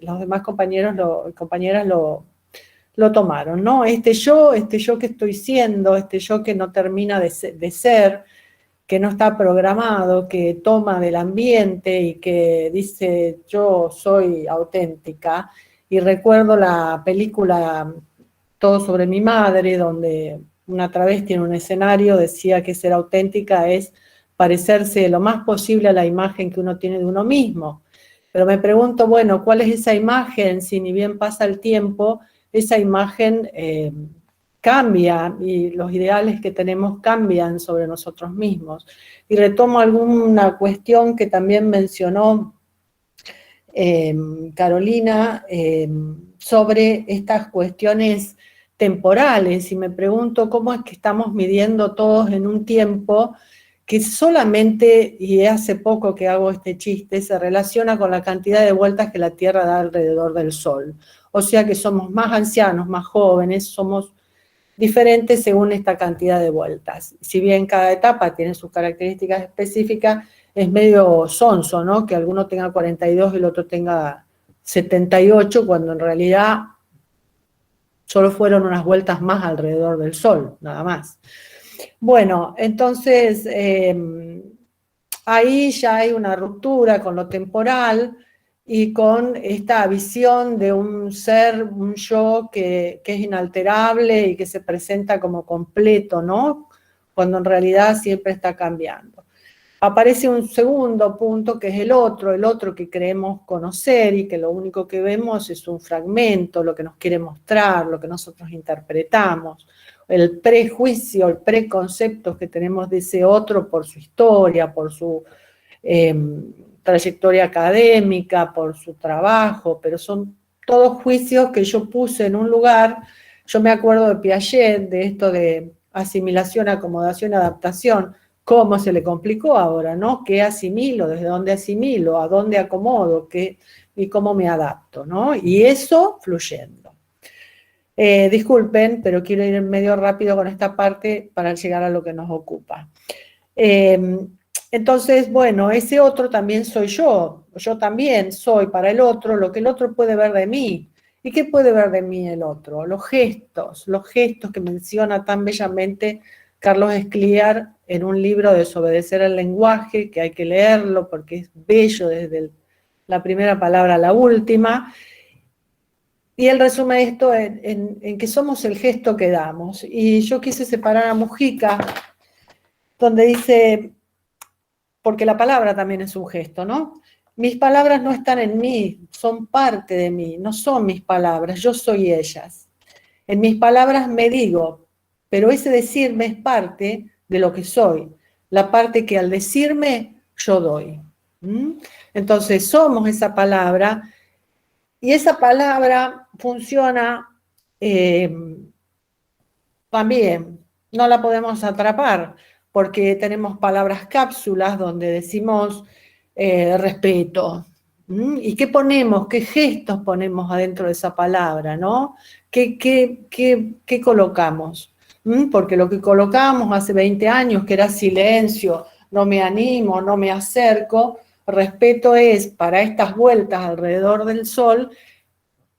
los demás compañeros y compañeras lo tomaron, ¿no? Este yo que estoy siendo, este yo que no termina de ser, que no está programado, que toma del ambiente y que dice yo soy auténtica. Y recuerdo la película Todo sobre mi madre, donde una travesti en un escenario decía que ser auténtica es parecerse lo más posible a la imagen que uno tiene de uno mismo. Pero me pregunto, bueno, ¿cuál es esa imagen? Si ni bien pasa el tiempo, esa imagen cambia y los ideales que tenemos cambian sobre nosotros mismos. Y retomo alguna cuestión que también mencionó Carolina sobre estas cuestiones temporales, y me pregunto cómo es que estamos midiendo todos en un tiempo que solamente, y hace poco que hago este chiste, se relaciona con la cantidad de vueltas que la Tierra da alrededor del Sol. O sea que somos más ancianos, más jóvenes, somos diferentes según esta cantidad de vueltas. Si bien cada etapa tiene sus características específicas, es medio sonso, ¿no? Que alguno tenga 42 y el otro tenga 78, cuando en realidad solo fueron unas vueltas más alrededor del Sol, nada más. Bueno, entonces ahí ya hay una ruptura con lo temporal y con esta visión de un ser, un yo que es inalterable y que se presenta como completo, ¿no? Cuando en realidad siempre está cambiando. Aparece un segundo punto que es el otro que creemos conocer y que lo único que vemos es un fragmento, lo que nos quiere mostrar, lo que nosotros interpretamos, el prejuicio, el preconcepto que tenemos de ese otro por su historia, por su trayectoria académica, por su trabajo, pero son todos juicios que yo puse en un lugar. Yo me acuerdo de Piaget, de esto de asimilación, acomodación, adaptación, cómo se le complicó ahora, ¿no? ¿Qué asimilo? ¿Desde dónde asimilo? ¿A dónde acomodo? ¿Y cómo me adapto? ¿No? Y eso fluyendo. Disculpen, pero quiero ir medio rápido con esta parte para llegar a lo que nos ocupa. Entonces, bueno, ese otro también soy yo también soy para el otro lo que el otro puede ver de mí. ¿Y qué puede ver de mí el otro? Los gestos que menciona tan bellamente Carlos Escliar en un libro, Desobedecer el lenguaje, que hay que leerlo porque es bello desde la primera palabra a la última. Y él resume esto en que somos el gesto que damos. Y yo quise separar a Mujica, donde dice, porque la palabra también es un gesto, ¿no? Mis palabras no están en mí, son parte de mí, no son mis palabras, yo soy ellas. En mis palabras me digo, pero ese decirme es parte de lo que soy, la parte que al decirme yo doy. Entonces somos esa palabra, y esa palabra funciona también, no la podemos atrapar, porque tenemos palabras cápsulas donde decimos respeto. ¿Y qué ponemos? ¿Qué gestos ponemos adentro de esa palabra, no? ¿Qué colocamos? Porque lo que colocábamos hace 20 años, que era silencio, no me animo, no me acerco, respeto es, para estas vueltas alrededor del sol,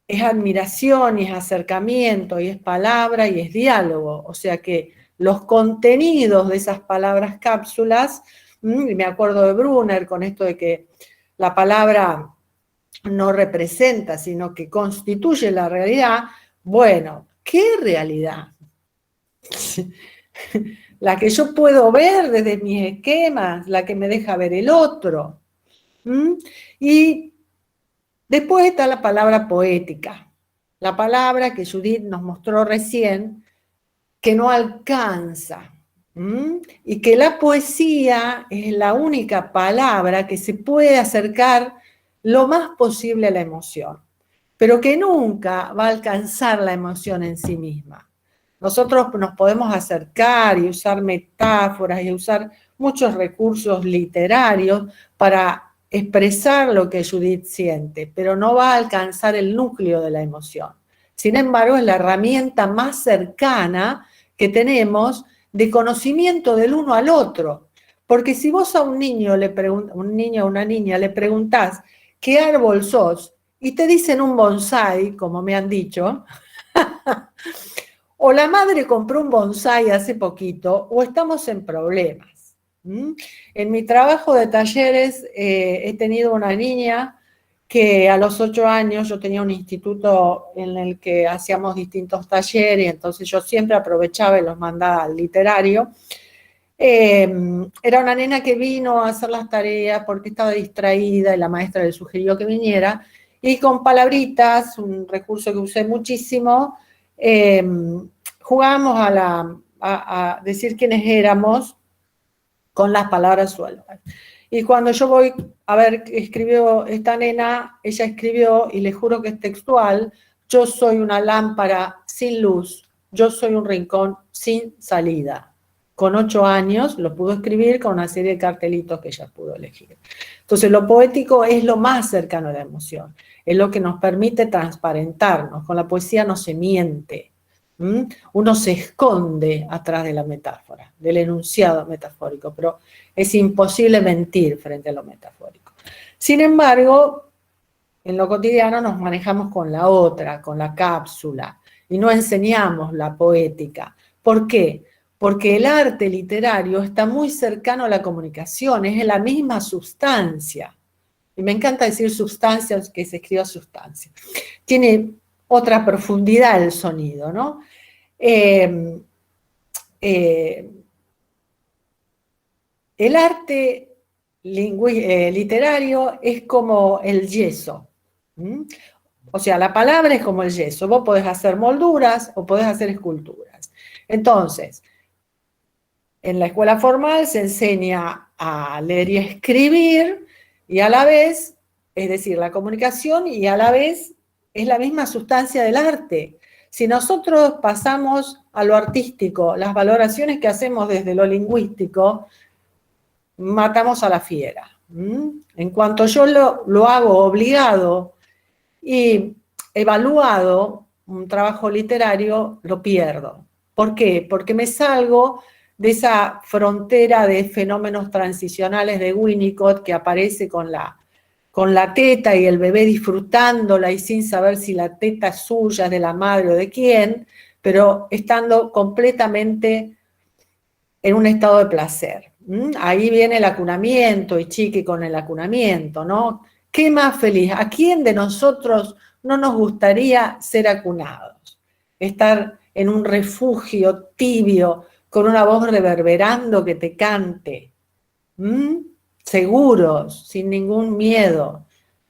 es admiración y es acercamiento y es palabra y es diálogo. O sea que los contenidos de esas palabras cápsulas, y me acuerdo de Brunner con esto de que la palabra no representa, sino que constituye la realidad. Bueno, ¿qué realidad? La que yo puedo ver desde mis esquemas, la que me deja ver el otro. Y después está la palabra poética, la palabra que Judith nos mostró recién, que no alcanza, y que la poesía es la única palabra que se puede acercar lo más posible a la emoción, pero que nunca va a alcanzar la emoción en sí misma. Nosotros nos podemos acercar y usar metáforas y usar muchos recursos literarios para expresar lo que Judith siente, pero no va a alcanzar el núcleo de la emoción. Sin embargo, es la herramienta más cercana que tenemos de conocimiento del uno al otro. Porque si vos a un niño o una niña le preguntás ¿qué árbol sos? Y te dicen un bonsái, como me han dicho, o la madre compró un bonsái hace poquito, o estamos en problemas. En mi trabajo de talleres he tenido una niña que a los 8 años yo tenía un instituto en el que hacíamos distintos talleres, y entonces yo siempre aprovechaba y los mandaba al literario. Era una nena que vino a hacer las tareas porque estaba distraída y la maestra le sugirió que viniera, y con palabritas, un recurso que usé muchísimo, jugábamos a decir quiénes éramos con las palabras sueltas. Y cuando yo voy a ver qué escribió esta nena, ella escribió, y le juro que es textual: yo soy una lámpara sin luz, yo soy un rincón sin salida. Con 8 años lo pudo escribir con una serie de cartelitos que ella pudo elegir. Entonces lo poético es lo más cercano a la emoción, es lo que nos permite transparentarnos. Con la poesía no se miente. Uno se esconde atrás de la metáfora, del enunciado metafórico, pero es imposible mentir frente a lo metafórico. Sin embargo, en lo cotidiano nos manejamos con la otra, con la cápsula, y no enseñamos la poética. ¿Por qué? Porque el arte literario está muy cercano a la comunicación, es la misma sustancia. Y me encanta decir sustancia, que se escriba sustancia. Tiene otra profundidad el sonido, ¿no? El arte literario es como el yeso. O sea, la palabra es como el yeso. Vos podés hacer molduras o podés hacer esculturas. Entonces, en la escuela formal se enseña a leer y a escribir, y a la vez, es decir, la comunicación, y a la vez es la misma sustancia del arte. Si nosotros pasamos a lo artístico, las valoraciones que hacemos desde lo lingüístico, matamos a la fiera. En cuanto yo lo hago obligado y evaluado, un trabajo literario, lo pierdo. ¿Por qué? Porque me salgo de esa frontera de fenómenos transicionales de Winnicott que aparece con la teta y el bebé disfrutándola y sin saber si la teta es suya, es de la madre o de quién, pero estando completamente en un estado de placer. Ahí viene el acunamiento, y Chiqui con el acunamiento, ¿no? ¿Qué más feliz? ¿A quién de nosotros no nos gustaría ser acunados? Estar en un refugio tibio, con una voz reverberando que te cante. Seguros, sin ningún miedo.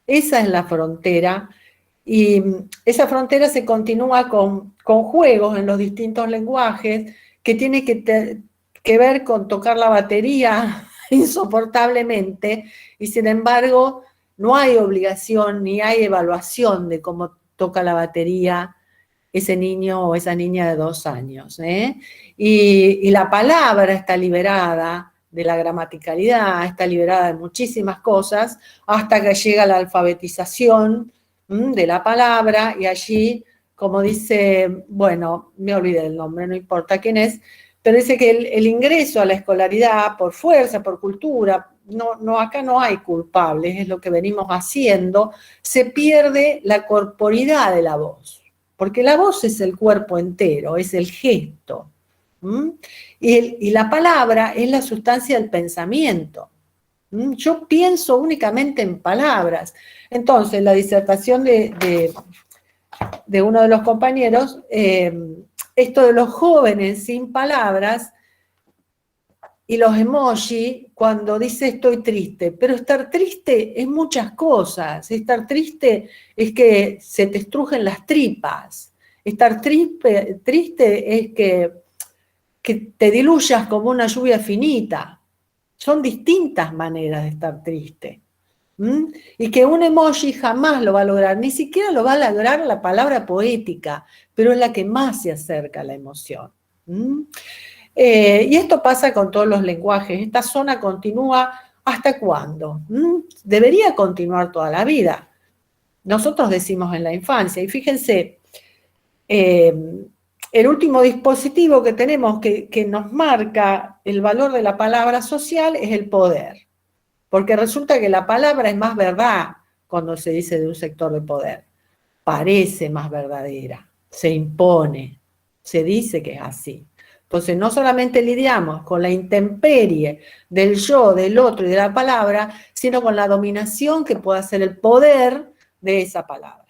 Esa es la frontera, y esa frontera se continúa con juegos en los distintos lenguajes que tiene que ver con tocar la batería insoportablemente, y sin embargo no hay obligación ni hay evaluación de cómo toca la batería ese niño o esa niña de 2 años. Y la palabra está liberada de la gramaticalidad, está liberada de muchísimas cosas, hasta que llega la alfabetización de la palabra, y allí, como dice, bueno, me olvidé el nombre, no importa quién es, pero dice que el ingreso a la escolaridad por fuerza, por cultura, acá no hay culpables, es lo que venimos haciendo, se pierde la corporidad de la voz, porque la voz es el cuerpo entero, es el gesto, y la palabra es la sustancia del pensamiento. Yo pienso únicamente en palabras. Entonces, la disertación de uno de los compañeros, esto de los jóvenes sin palabras y los emoji cuando dice estoy triste, pero estar triste es muchas cosas. Estar triste es que se te estrujen las tripas. Estar triste es que te diluyas como una lluvia finita. Son distintas maneras de estar triste. Y que un emoji jamás lo va a lograr, ni siquiera lo va a lograr la palabra poética, pero es la que más se acerca a la emoción. Y esto pasa con todos los lenguajes. Esta zona continúa ¿hasta cuándo? Debería continuar toda la vida. Nosotros decimos en la infancia, y fíjense, el último dispositivo que tenemos que nos marca el valor de la palabra social es el poder. Porque resulta que la palabra es más verdad cuando se dice de un sector de poder. Parece más verdadera, se impone, se dice que es así. Entonces no solamente lidiamos con la intemperie del yo, del otro y de la palabra, sino con la dominación que puede hacer el poder de esa palabra.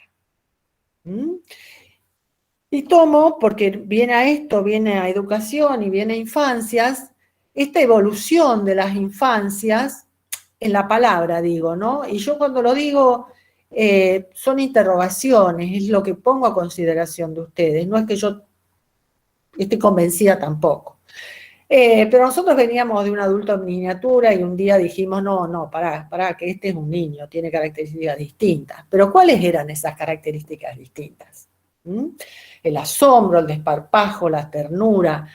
Y tomo, porque viene a esto, viene a educación y viene a infancias, esta evolución de las infancias, en la palabra digo, ¿no? Y yo cuando lo digo, son interrogaciones, es lo que pongo a consideración de ustedes, no es que yo esté convencida tampoco. Pero nosotros veníamos de un adulto en miniatura y un día dijimos, no, pará, que este es un niño, tiene características distintas. Pero ¿cuáles eran esas características distintas? El asombro, el desparpajo, la ternura,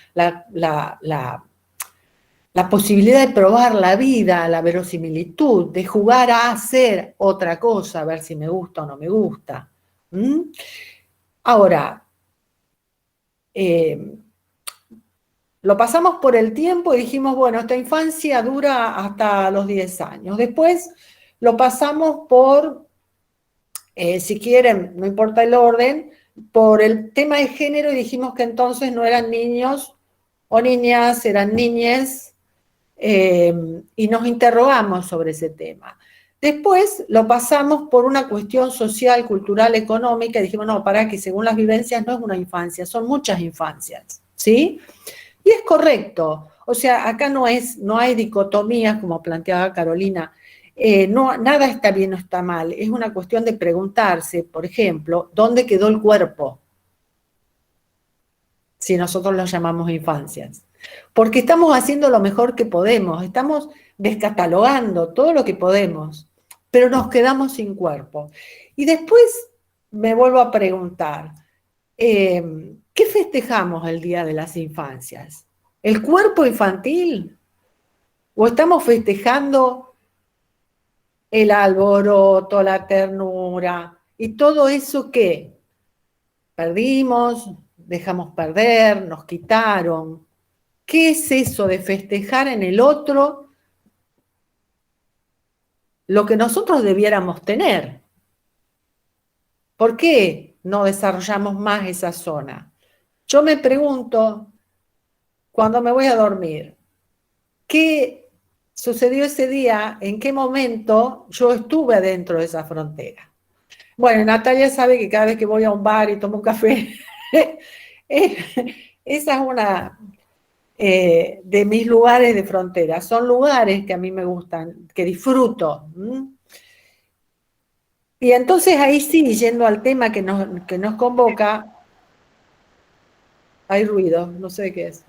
la posibilidad de probar la vida, la verosimilitud, de jugar a hacer otra cosa, a ver si me gusta o no me gusta. Ahora, lo pasamos por el tiempo y dijimos, bueno, esta infancia dura hasta los 10 años. Después lo pasamos por, si quieren, no importa el orden, por el tema de género y dijimos que entonces no eran niños o niñas, eran niñes, y nos interrogamos sobre ese tema. Después lo pasamos por una cuestión social, cultural, económica, y dijimos, no, pará, que según las vivencias no es una infancia, son muchas infancias, ¿sí? Y es correcto, o sea, acá no hay dicotomías, como planteaba Carolina, nada está bien o está mal, es una cuestión de preguntarse, por ejemplo, ¿dónde quedó el cuerpo? Si nosotros lo llamamos infancias. Porque estamos haciendo lo mejor que podemos, estamos descatalogando todo lo que podemos, pero nos quedamos sin cuerpo. Y después me vuelvo a preguntar, ¿qué festejamos el Día de las Infancias? ¿El cuerpo infantil? ¿O estamos festejando el alboroto, la ternura y todo eso que perdimos, dejamos perder, nos quitaron? ¿Qué es eso de festejar en el otro lo que nosotros debiéramos tener? ¿Por qué no desarrollamos más esa zona? Yo me pregunto, cuando me voy a dormir, ¿qué sucedió ese día? ¿En qué momento yo estuve dentro de esa frontera? Bueno, Natalia sabe que cada vez que voy a un bar y tomo un café, esa es una de mis lugares de frontera. Son lugares que a mí me gustan, que disfruto. Y entonces ahí sí, yendo al tema que nos convoca, hay ruido, no sé qué es.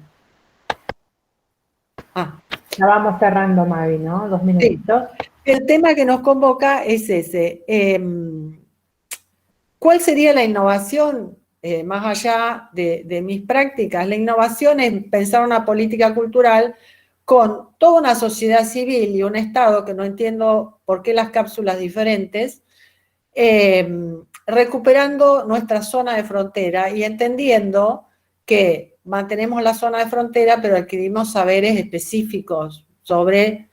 Ya vamos cerrando, Mavi, ¿no? 2 minutitos. Sí. El tema que nos convoca es ese. ¿Cuál sería la innovación? más allá de mis prácticas. La innovación es pensar una política cultural con toda una sociedad civil y un Estado, que no entiendo por qué las cápsulas diferentes, recuperando nuestra zona de frontera y entendiendo que mantenemos la zona de frontera, pero adquirimos saberes específicos sobre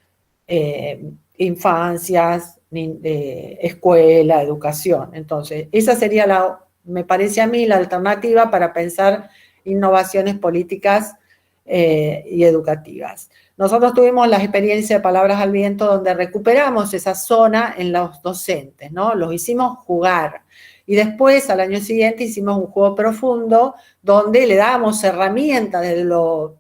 infancias, escuela, educación. Entonces, esa sería, me parece a mí, la alternativa para pensar innovaciones políticas y educativas. Nosotros tuvimos la experiencia de Palabras al Viento, donde recuperamos esa zona en los docentes, ¿no? Los hicimos jugar. Y después, al año siguiente, hicimos un juego profundo, donde le damos herramientas de lo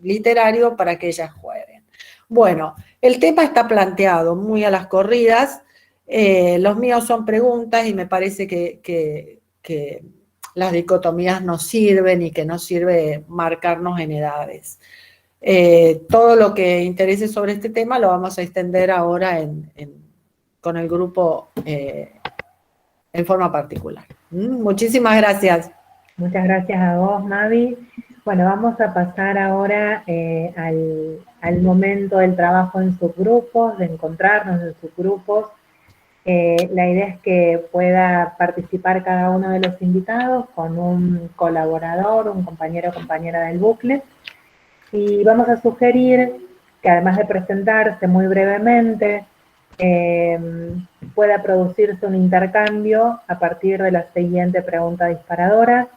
literario para que ellas jueguen. Bueno, el tema está planteado muy a las corridas. Los míos son preguntas y me parece que las dicotomías nos sirven y que nos sirve marcarnos en edades. Todo lo que interese sobre este tema lo vamos a extender ahora con el grupo en forma particular. Muchísimas gracias. Muchas gracias a vos, Mavi. Bueno, vamos a pasar ahora al momento del trabajo en subgrupos, de encontrarnos en subgrupos. La idea es que pueda participar cada uno de los invitados con un colaborador, un compañero o compañera del bucle. Y vamos a sugerir que, además de presentarse muy brevemente, pueda producirse un intercambio a partir de la siguiente pregunta disparadora.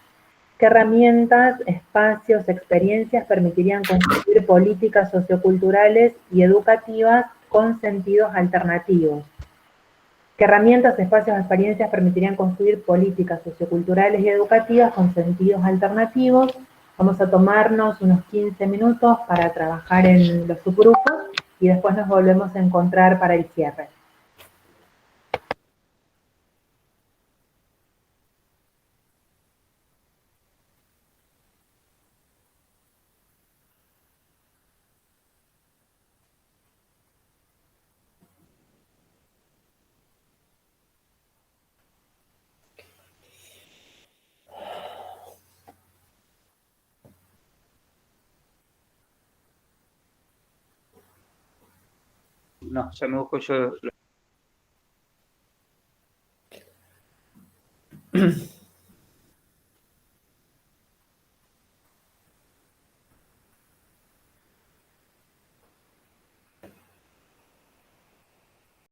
¿Qué herramientas, espacios, experiencias permitirían construir políticas socioculturales y educativas con sentidos alternativos? ¿Qué herramientas, espacios, experiencias permitirían construir políticas socioculturales y educativas con sentidos alternativos? Vamos a tomarnos unos 15 minutos para trabajar en los subgrupos y después nos volvemos a encontrar para el cierre. No, ya me busco yo.